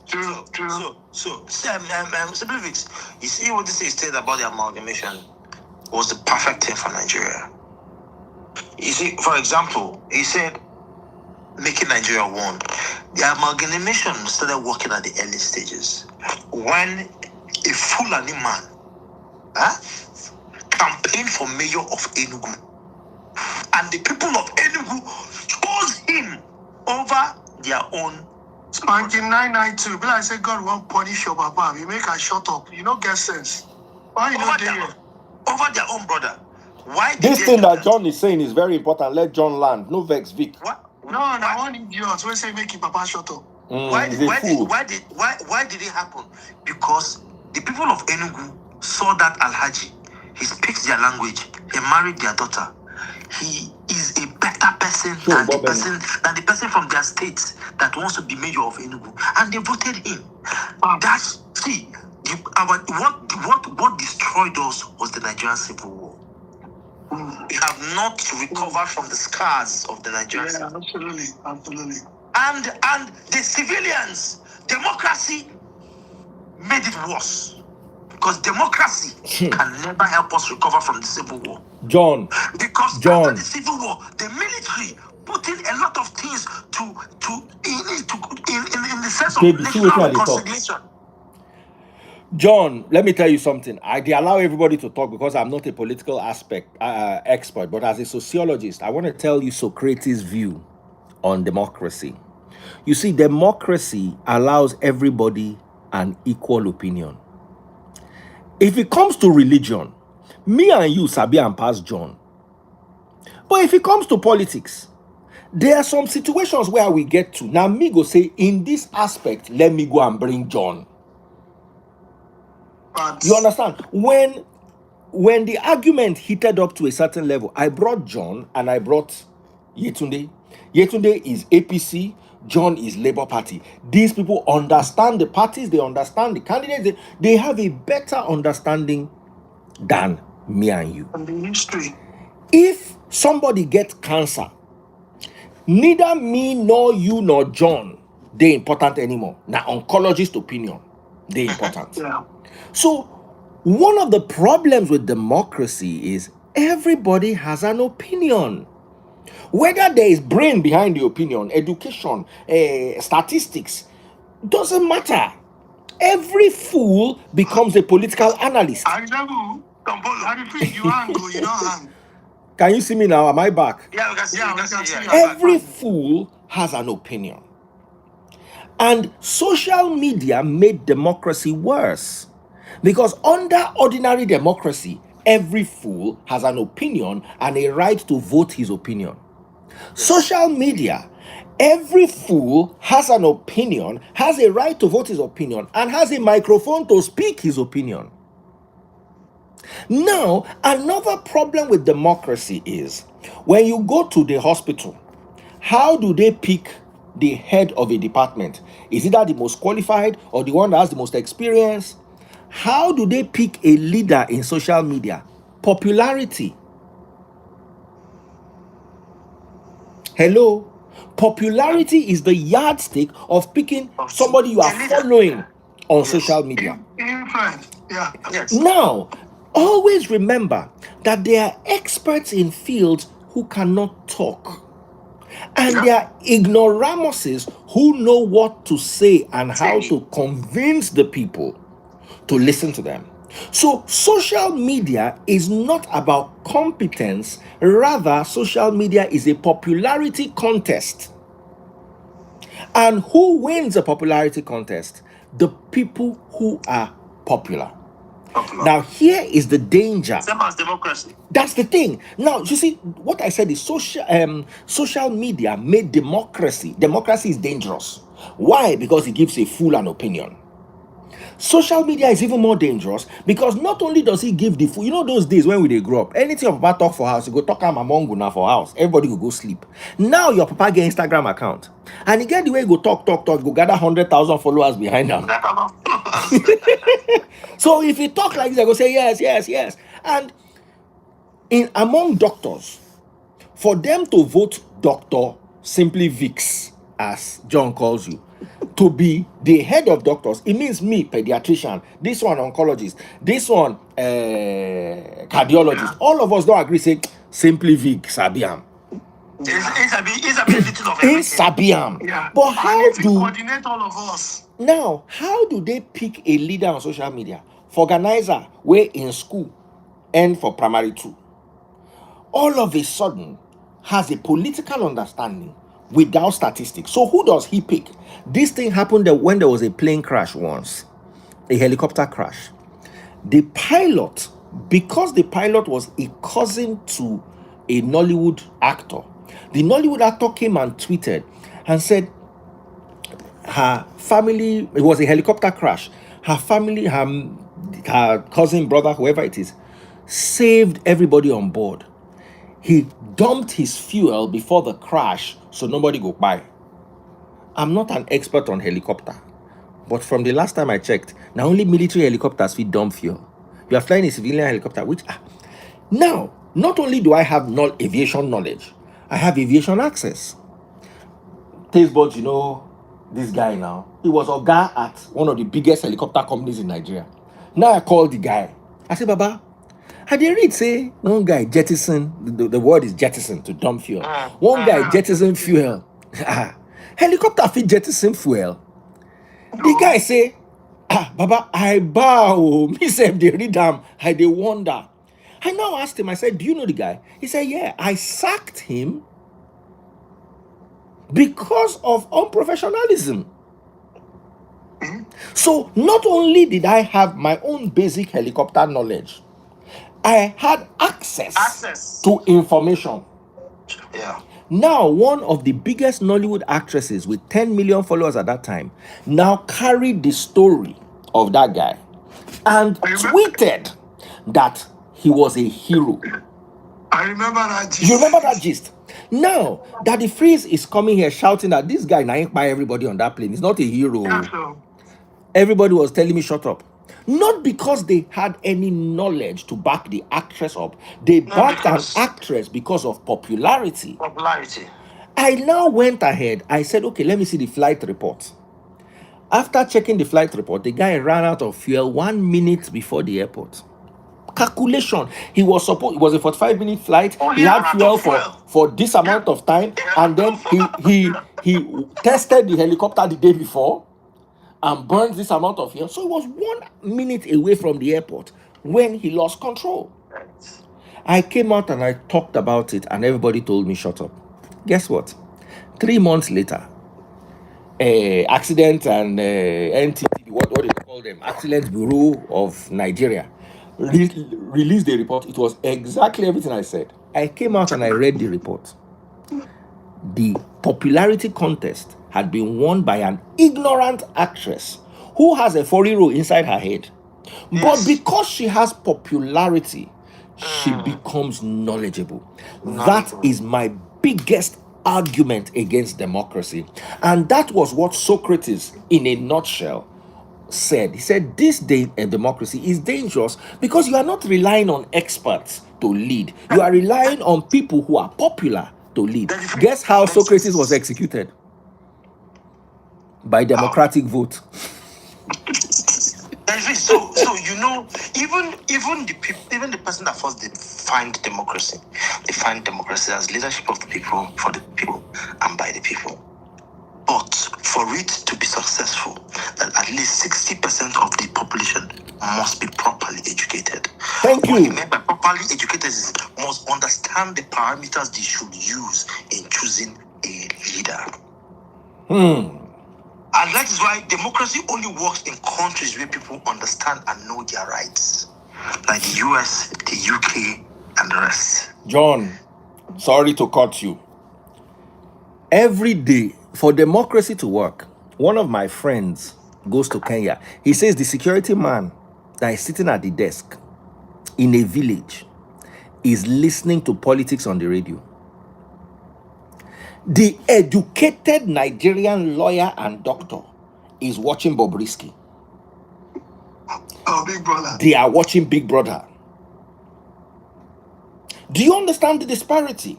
So, Simply Fix, you see what this is said about the amalgamation was the perfect thing for Nigeria. You see, for example, he said, making Nigeria one. The amalgamation started working at the early stages when a Fulani man campaigned for mayor of Enugu, and the people of Enugu chose him over their own. Spanking 992. But I say God won't punish your papa. You make her shut up. You don't get sense. Why you not there? Over their own brother. Why did This they thing do that John is saying is very important. Let John land. No vex Vic. What? No, I want idiots. We say make your papa shut up. Why did it happen? Because the people of Enugu saw that Alhaji, he speaks their language, he married their daughter. He is a better person than the person from their state that wants to be mayor of Enugu, and they voted him. That's what destroyed us was the Nigerian Civil War. We have not recovered from the scars of the Nigerian Civil War. Absolutely. And the civilians, democracy made it worse. Because democracy can never help us recover from the Civil War. Because after the Civil War, the military put in a lot of things in the sense of national reconciliation. John, let me tell you something. They allow everybody to talk because I'm not a political expert, but as a sociologist, I want to tell you Socrates' view on democracy. You see, democracy allows everybody an equal opinion. If it comes to religion, me and you sabi and pass John. But if it comes to politics, there are some situations where we get to. Now, me go say, in this aspect, let me go and bring John. You understand? When the argument heated up to a certain level, I brought John and I brought Yetunde. Yetunde is APC, John is Labour Party. These people understand the parties, they understand the candidates, they have a better understanding than me and you. And the history. If somebody gets cancer, neither me nor you nor John, they important anymore. Now, oncologist opinion, they important. Yeah. So, one of the problems with democracy is everybody has an opinion. Whether there is brain behind the opinion, education, statistics, doesn't matter. Every fool becomes a political analyst. Can you see me now? Am I back? Yeah, we can see you. Every fool has an opinion. And social media made democracy worse. Because under ordinary democracy, every fool has an opinion and a right to vote his opinion. Social media, every fool has an opinion, has a right to vote his opinion, and has a microphone to speak his opinion. Now, another problem with democracy is when you go to the hospital, how do they pick the head of a department? Is it that the most qualified or the one that has the most experience? How do they pick a leader in social media? Popularity. Hello? Popularity is the yardstick of picking somebody you are following on social media. Now, always remember that there are experts in fields who cannot talk. And there are ignoramuses who know what to say and how to convince the people to listen to them. So social media is not about competence, rather social media is a popularity contest. And who wins a popularity contest? The people who are popular. Now here is the danger. Same as democracy. That's the thing. Now you see what I said is social media made democracy. Democracy is dangerous. Why? Because it gives a fool an opinion. Social media is even more dangerous because not only does he give the food, you know those days when we grow up, anything your papa talk for house, you go talk am among una for house, everybody will go sleep. Now your papa get Instagram account and he get the way he go talk, go gather 100,000 followers behind him. So if he talk like this, I go say yes. And in among doctors, for them to vote Dr. Simply Vix, as John calls you, to be the head of doctors, it means me, pediatrician, this one oncologist, this one cardiologist. All of us don't agree, say Simply Vix, Sabiam. It's a little of In everything. Sabiam. Yeah. But how And if you do coordinate all of us? now, how do they pick a leader on social media? For organizer, we're in school and for primary 2. All of a sudden has a political understanding without statistics. So who does he pick? This thing happened when there was a plane crash once, a helicopter crash. The pilot, because the pilot was a cousin to a Nollywood actor, the Nollywood actor came and tweeted and said her family, it was a helicopter crash, her family, her cousin, brother, whoever it is, saved everybody on board. He dumped his fuel before the crash so nobody go by. I'm not an expert on helicopter, but from the last time I checked, now only military helicopters fit dump fuel. You are flying a civilian helicopter, which now, not only do I have aviation knowledge, I have aviation access. Tastebot, you know, this guy now, he was a guy at one of the biggest helicopter companies in Nigeria. Now I call the guy. I say, Baba, I did read say one guy jettison, the word is jettison to dump fuel. One guy jettison fuel. Helicopter fit jettison fuel. The guy say, Baba, I bow. Me say they read them. I they wonder. I now asked him, I said, do you know the guy? He said, yeah, I sacked him because of unprofessionalism. So not only did I have my own basic helicopter knowledge, I had access to information. Yeah. Now, one of the biggest Nollywood actresses with 10 million followers at that time now carried the story of that guy and tweeted that he was a hero. I remember that gist. You remember that gist? Now that the freeze is coming here shouting that this guy now by everybody on that plane, he's not a hero. Yeah, so. Everybody was telling me shut up. Not because they had any knowledge to back the actress up. They backed an actress because of popularity. I now went ahead. I said, okay, let me see the flight report. After checking the flight report, the guy ran out of fuel 1 minute before the airport. Calculation. It was a 45-minute flight. He had fuel for this amount of time, and then he tested the helicopter the day before and burned this amount of fuel. So it was 1 minute away from the airport when he lost control. I came out and I talked about it, and everybody told me shut up. Guess what? 3 months later, accident and NTT, what do they call them? Accident Bureau of Nigeria released the report. It was exactly everything I said. I came out and I read the report. The popularity contest had been won by an ignorant actress who has a 4-year-old inside her head. Yes. But because she has popularity, she becomes knowledgeable. That is my biggest argument against democracy. And that was what Socrates, in a nutshell, said. He said this day in democracy is dangerous because you are not relying on experts to lead. You are relying on people who are popular to lead. Guess how Socrates was executed? By democratic vote. So you know, even the person that first defined democracy as leadership of the people, for the people, and by the people. But for it to be successful, that at least 60% of the population must be properly educated. Thank you. What he meant by properly educated is must understand the parameters they should use in choosing a leader. And that is why democracy only works in countries where people understand and know their rights, like the US, the UK, and the rest. John, sorry to cut you. Every day, for democracy to work, one of my friends goes to Kenya. He says the security man that is sitting at the desk in a village is listening to politics on the radio. The educated Nigerian lawyer and doctor is watching Bobrisky. Oh, Big Brother. They are watching Big Brother. Do you understand the disparity?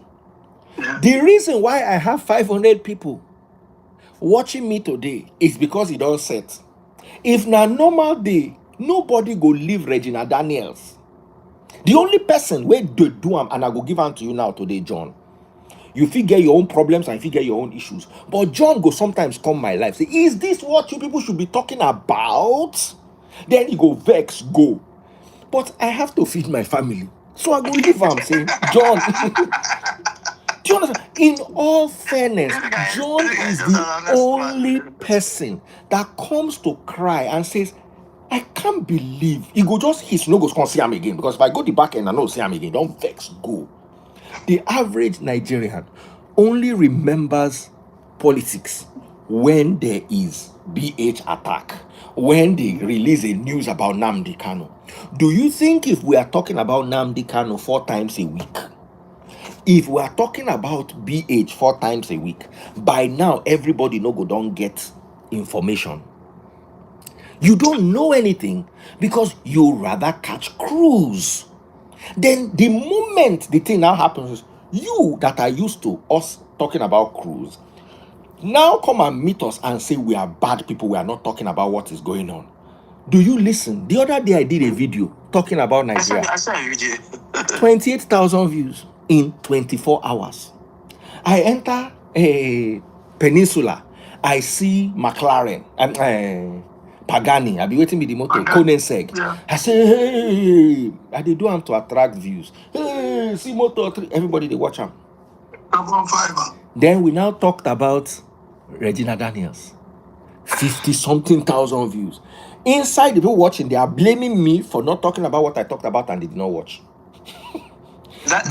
Yeah. The reason why I have 500 people watching me today is because it all set. If na normal day, nobody go leave Regina Daniels. The only person where do am, and I go give am to you now today, John. You figure your own problems and figure your own issues. But John go sometimes come my life, say, is this what you people should be talking about? Then he go vex, go. But I have to feed my family. So I go leave am, say, John. Do you understand? In all fairness, John is the only person that comes to cry and says, I can't believe. He go just his no go come see him again. Because if I go the back end and not see him again, don't vex, go. The average Nigerian only remembers politics when there is BH attack, when they release a news about Nnamdi Kanu. Do you think if we are talking about Nnamdi Kanu 4 times a week, if we are talking about BH 4 times a week, by now everybody no go don't get information? You don't know anything because you rather catch cruise. Then the moment the thing now happens, you that are used to us talking about cruise, now come and meet us and say we are bad people, we are not talking about what is going on. Do you listen? The other day I did a video talking about Nigeria. I saw a video. 28,000 views in 24 hours. I enter a peninsula, I see McLaren and Pagani. I be waiting with the motor, Koenigsegg. Yeah. I say, hey, I dey do them to attract views. Hey, see motor 3. Everybody they watch them. Carbon fiber. Then we now talked about Regina Daniels. 50-something thousand views. Inside the people watching, they are blaming me for not talking about what I talked about and they did not watch. That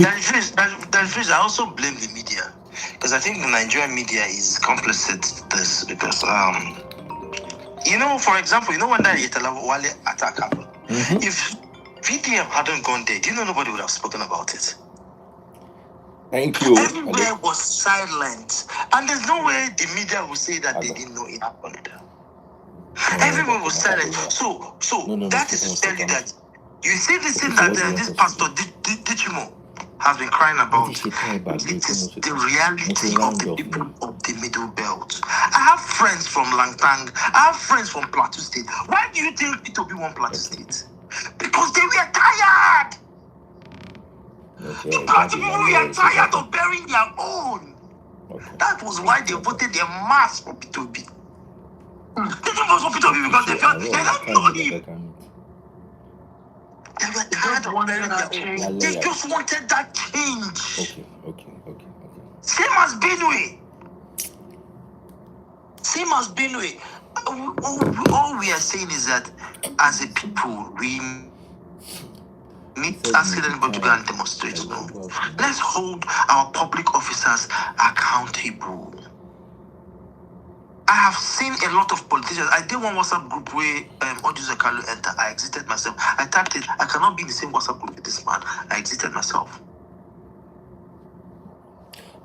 is I also blame the media, because I think the Nigerian media is complicit to this, because for example, when that Yetala Wale attack happened, if VDM hadn't gone there, do you know nobody would have spoken about it? Thank you. Everywhere was silent, and there's no way the media will say that they didn't know it happened. Everyone was silent. So that is to tell you that you see this thing that this pastor Dichimo has been crying about. It is the reality of the people of the Middle Belt. I have friends from Langtang. I have friends from Plateau State. Why do you think it will be one Plateau State? Because they were tired. The Plateau people were tired of burying their own. That was why they voted their mass for P2B. They didn't vote for P2B because they felt they don't know him. They were tired of burying their own. They just wanted that change. Okay. Same as Benue. All we are saying is that as a people, we need asking anybody to go and demonstrate. No. Let's hold our public officers accountable. I have seen a lot of politicians. I did one WhatsApp group where Nnamdi Kanu entered. I exited myself. I typed it. I cannot be in the same WhatsApp group with this man. I exited myself.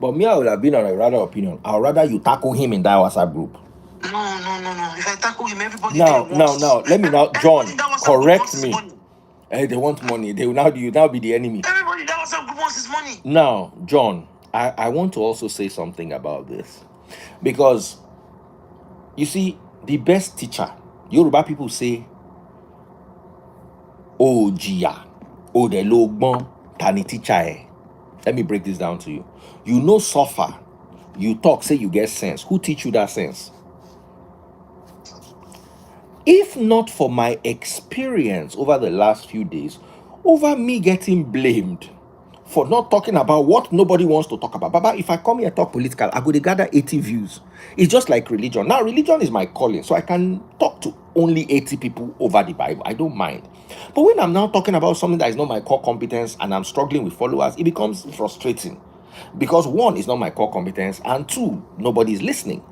But me, I would have been on a rather opinion. I would rather you tackle him in that WhatsApp group. No. If I tackle him, everybody Now. Let me now, John, correct me. Money. They want money. They will now be the enemy. Everybody that WhatsApp group wants his money. Now, John, I want to also say something about this. Because, you see, the best teacher, Yoruba people say, oh, Jia, oh, the logbon, tani teacher. Let me break this down to you. You know, suffer. You talk, say you get sense. Who teach you that sense? If not for my experience over the last few days, over me getting blamed for not talking about what nobody wants to talk about. Baba, if I come here and talk political, I go to gather 80 views. It's just like religion. Now, religion is my calling, so I can talk to only 80 people over the Bible. I don't mind. But when I'm now talking about something that is not my core competence and I'm struggling with followers, it becomes frustrating. Because 1, it's not my core competence, and 2, nobody is listening.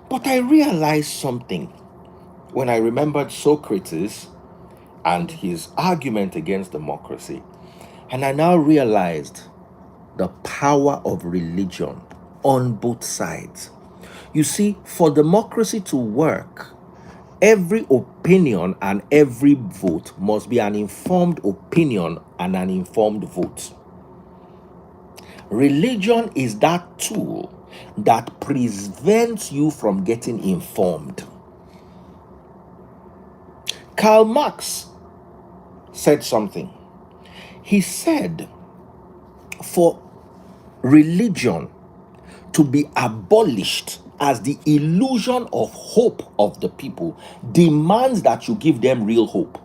But I realized something. when I remembered Socrates and his argument against democracy, and I now realized the power of religion on both sides. You see, for democracy to work, every opinion and every vote must be an informed opinion and an informed vote. Religion is that tool that prevents you from getting informed. Karl Marx said something. He said, for religion to be abolished as the illusion of hope of the people demands that you give them real hope.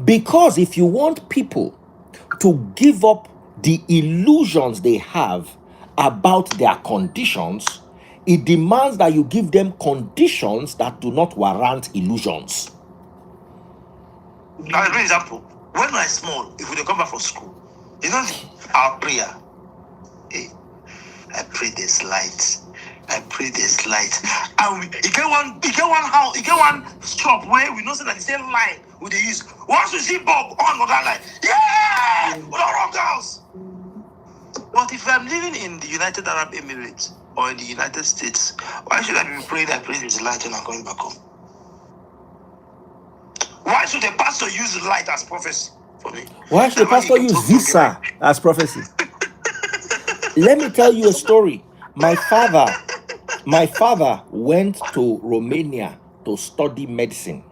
Because if you want people to give up the illusions they have about their conditions, it demands that you give them conditions that do not warrant illusions. Now, for example, when I small, if we dey come back from school, you know our prayer. Hey, I pray there's light. I pray there's light. And you get one shop where we know say that the same light we dey use. Once we see bulb on that light, yeah, we don't rock house. But if I'm living in the United Arab Emirates or in the United States, why should I be praying that praise is light and I'm going back home? Why should the pastor use light as prophecy for me? Why should the pastor use visa as prophecy? Let me tell you a story. My father went to Romania to study medicine.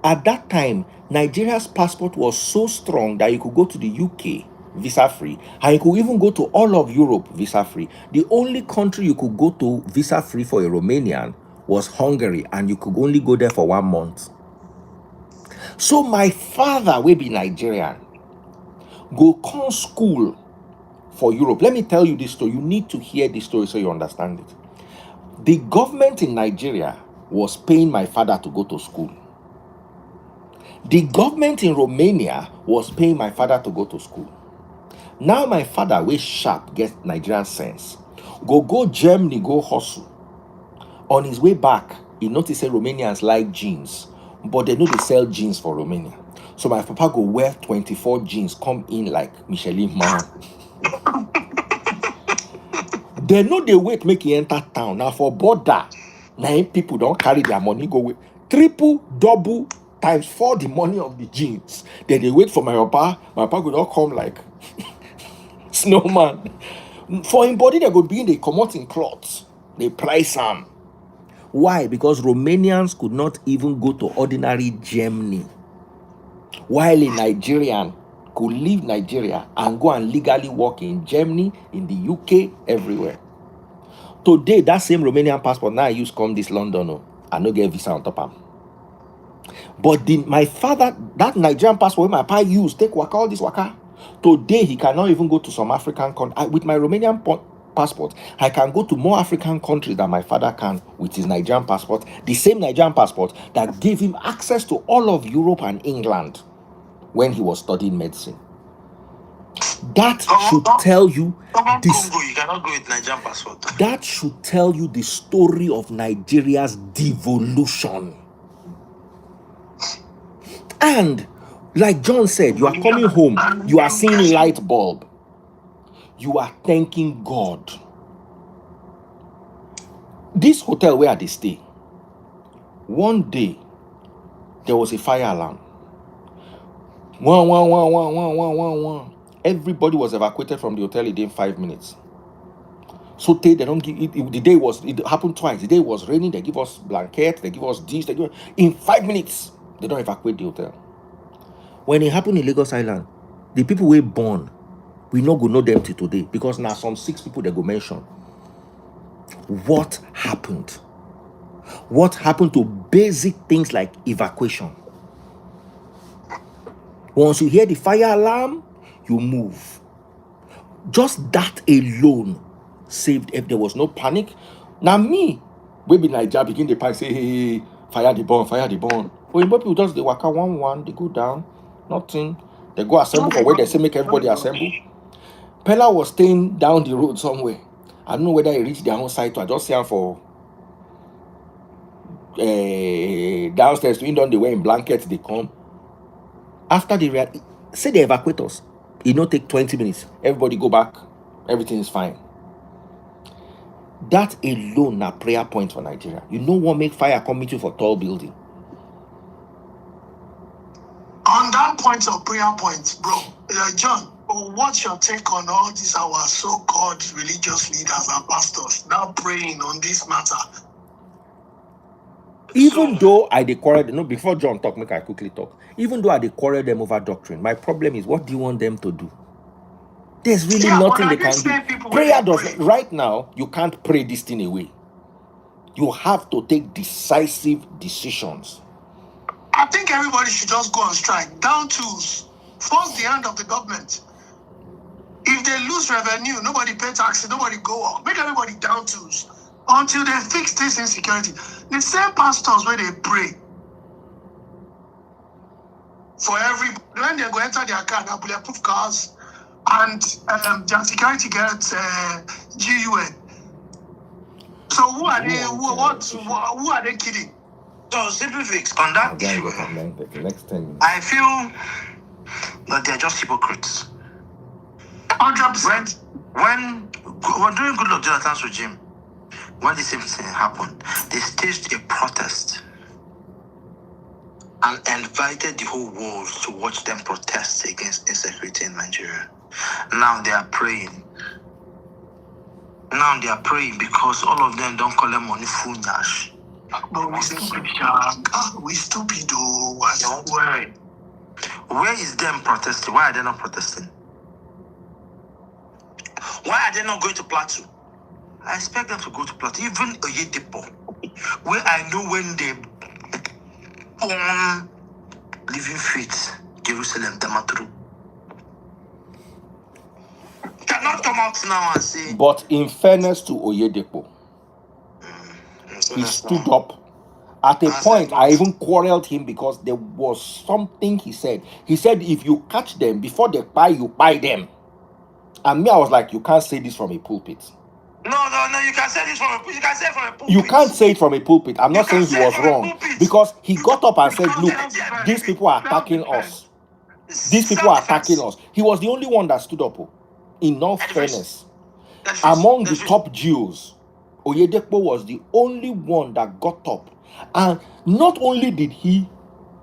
At that time, Nigeria's passport was so strong that you could go to the UK visa-free, and you could even go to all of Europe visa-free. The only country you could go to visa-free for a Romanian was Hungary, and you could only go there for 1 month. So my father, will be Nigerian, go come school for Europe. Let me tell you this story. You need to hear this story so you understand it. The government in Nigeria was paying my father to go to school. The government in Romania was paying my father to go to school. Now my father, way sharp, gets Nigerian sense. Go Germany, go hustle. On his way back, he noticed that Romanians like jeans, but they know they sell jeans for Romania. So my papa go wear 24 jeans, come in like Michelin man. They know they wait make he enter town. Now for border, 9 people don't carry their money, go with triple, double, times 4 the money of the jeans. Then they wait for my papa. My papa could not come like snowman. For him body, they could be in the commodity clothes. They price them. Why? Because Romanians could not even go to ordinary Germany, while a Nigerian could leave Nigeria and go and legally work in Germany, in the UK, everywhere. Today, that same Romanian passport now I use come this London, I no get visa on top of. But my father, that Nigerian passport my papa used, take waka, all this waka. Today, he cannot even go to some African country. With my Romanian passport, I can go to more African countries than my father can with his Nigerian passport. The same Nigerian passport that gave him access to all of Europe and England when he was studying medicine. That should tell you this. Congo, you cannot go with Nigerian passport. That should tell you the story of Nigeria's devolution. And like John said, you are coming home, you are seeing light bulb, you are thanking God. This hotel where they stay, one day there was a fire alarm. One. Everybody was evacuated from the hotel within 5 minutes. So they don't give it. It happened twice. The day was raining, they give us blanket, they give us this, in 5 minutes, they don't evacuate the hotel. When it happened in Lagos Island, the people were born, we no go know them till today, because now some 6 people they go mention. What happened? What happened to basic things like evacuation? Once you hear the fire alarm, you move. Just that alone saved. If there was no panic, now me, we be Nigeria begin the panic, say, hey, fire the bomb. But people just they waka 1-1, they go down, nothing. They go assemble for where they say make everybody assemble. Pella was staying down the road somewhere. I don't know whether he reached their own site or I just see him for downstairs to Indon, they were in blankets, they come. After they say they evacuate us, it not take 20 minutes. Everybody go back, everything is fine. That alone a prayer point for Nigeria. You know what make fire come meet you for tall building? On that point of prayer points, bro, John, what's your take on all these our so-called religious leaders and pastors now praying on this matter? Even though I quarrel, before John talk, make I quickly talk. Even though I quarrel them over doctrine, my problem is, what do you want them to do? There's really nothing they can do. Prayer does right now. You can't pray this thing away. You have to take decisive decisions. I think everybody should just go on strike. Down tools. Force the hand of the government. If they lose revenue, nobody pay taxes, nobody go up. Make everybody down tools until they fix this insecurity. The same pastors where they pray for every, when they go enter their car, they bulletproof cars, and their security gets GUN. So who are they? Who are they kidding? So simple fix on that issue. I feel that they're just hypocrites. 100%. When during Goodluck Jonathan's regime, when the same thing happened, they staged a protest and invited the whole world to watch them protest against insecurity in Nigeria. Now they are praying. Because all of them don't call them money funyash. But we stupid though. Don't worry. Where is them protesting? Why are they not protesting? Why are they not going to Plateau? I expect them to go to Plateau. Even Oyedepo, where I know when they living faith, Jerusalem, Damaturu. Cannot come out now and say. But in fairness to Oyedepo, he stood up. At a point, I even quarreled him because there was something he said. He said, if you catch them before they buy, you buy them. And me, I was like, you can't say this from a pulpit. No, you can say this from a pulpit. You can say it from a pulpit. You can't say it from a pulpit. I'm not saying he was wrong. Because he got up and said, look, these people are attacking us. These people are attacking us. He was the only one that stood up. In all fairness, among the top Jews, Oyedepo was the only one that got up. And not only did he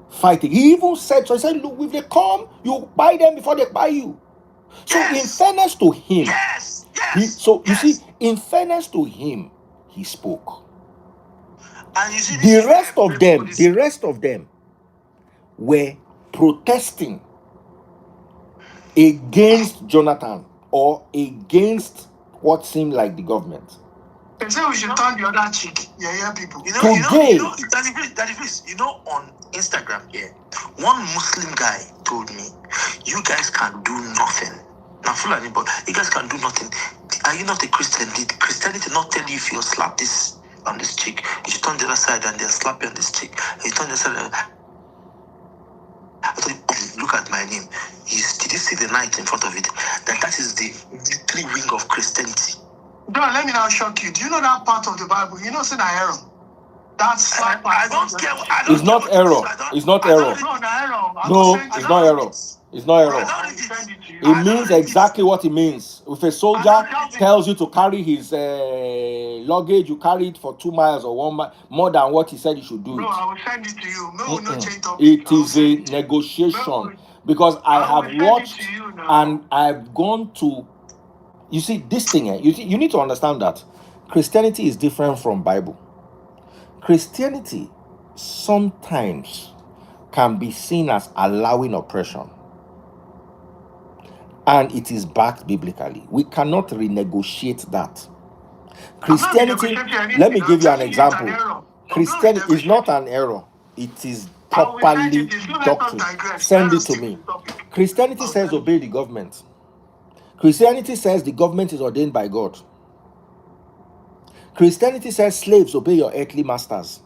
fight it, he even said, so he said, look, if they come, you buy them before they buy you. So in fairness to him, you see, in fairness to him, he spoke. And you see, the rest of them were protesting against Jonathan or against what seemed like the government. They say we should turn the other cheek. Yeah, people. On Instagram here, one Muslim guy told me, you guys can do nothing. Now, Fulani, but you guys can do nothing. Are you not a Christian? Did Christianity not tell you if you slap this on this cheek, you should turn the other side and they'll slap you on this cheek? And you turn the other side. Look at my name. Did you see the knight in front of it? That is the military wing of Christianity. Bro, let me now shock you. Do you know that part of the Bible? You know, it's an error. That's I don't care. It's not error. It's not error. No, it's not error. It's not error. It means exactly what it means. If a soldier tells you to carry his luggage, you carry it for 2 miles or 1 mile, more than what he said you should do it. No, I will send it to you. No change of it is a negotiation. Because I have watched and I've gone to, you see, this thing, you need to understand that Christianity is different from Bible. Christianity sometimes can be seen as allowing oppression. And it is backed biblically. We cannot renegotiate that. Christianity, let me give you an example. Christianity is not an error. It is properly doctrine. Send it to me. Christianity says obey the government. Christianity says the government is ordained by God. Christianity says slaves obey your earthly masters.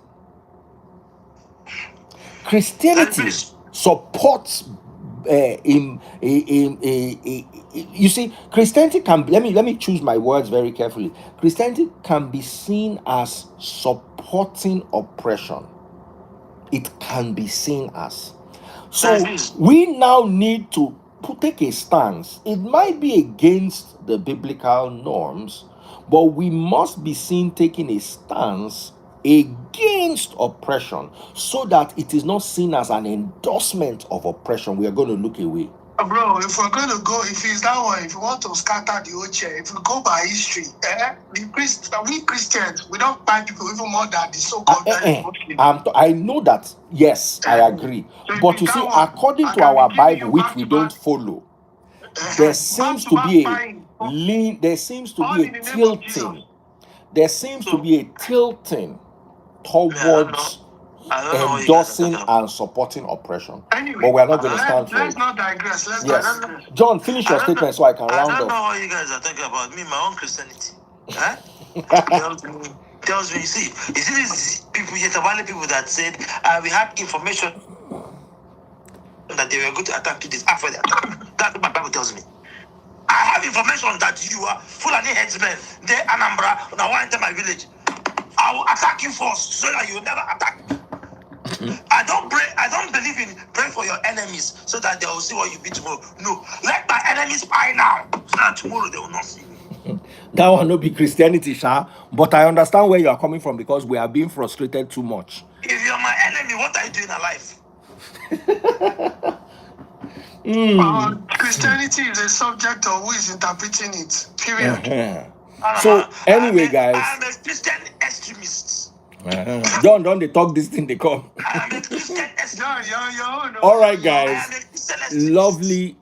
Christianity supports You see, Christianity can let me choose my words very carefully. Christianity can be seen as supporting oppression. It can be seen as. So we now need to take a stance. It might be against the biblical norms, but we must be seen taking a stance against oppression so that it is not seen as an endorsement of oppression. We are going to look away. Bro, if we're going to go, if it's that way, if you want to scatter the whole chair, if we go by history, we Christians, we don't find people even more than the so-called I know that, yes, I agree. So But you see, according to our Bible, which we don't follow, there seems to be a there seems to be a tilting. There seems to be a tilting towards endorsing and supporting oppression. Anyway, but we are not going to stand for let's it. not digress. Yes. John, finish your statement so I can round I don't know up. what you guys are talking about. Me, my own Christianity. Huh? tells me, you see these people, Yetavale people that said we had information that they were going to attack you this after the attack. That's what my Bible tells me. I have information that you are Fulani headsmen. They Anambra, now I enter my village. I will attack you first so that you will never attack. I don't believe in pray for your enemies so that they will see what you be tomorrow. No, let my enemies spy now so that tomorrow they will not see me. That will not be Christianity, Sha. But I understand where you are coming from because we are being frustrated too much. If you're my enemy, what are you doing alive? Christianity is a subject of who is interpreting it. Period. So anyway, guys, I'm a Christian extremist. John, don't they talk this thing they come? I'm a Christian extremist. All right, guys. Lovely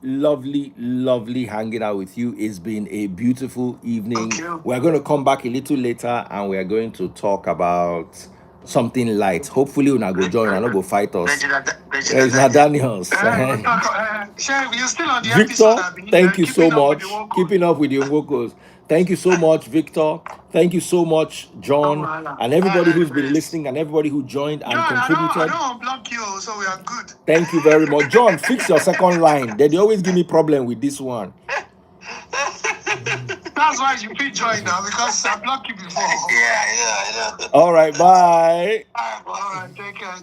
hanging out with you. It's been a beautiful evening. We're going to come back a little later and we're going to talk about something light. Hopefully we'll not go join and not go fight us. It's not Daniels. Victor, thank you so much. Keeping up with the Nwokos. Thank you so much, Victor. Thank you so much, John, and everybody who's been listening and everybody who joined and contributed. I don't block you, so we are good. Thank you very much. John, fix your second line. They always give me problem with this one. That's why you should join now, because I blocked you before. Yeah. All right, bye. All right, take care.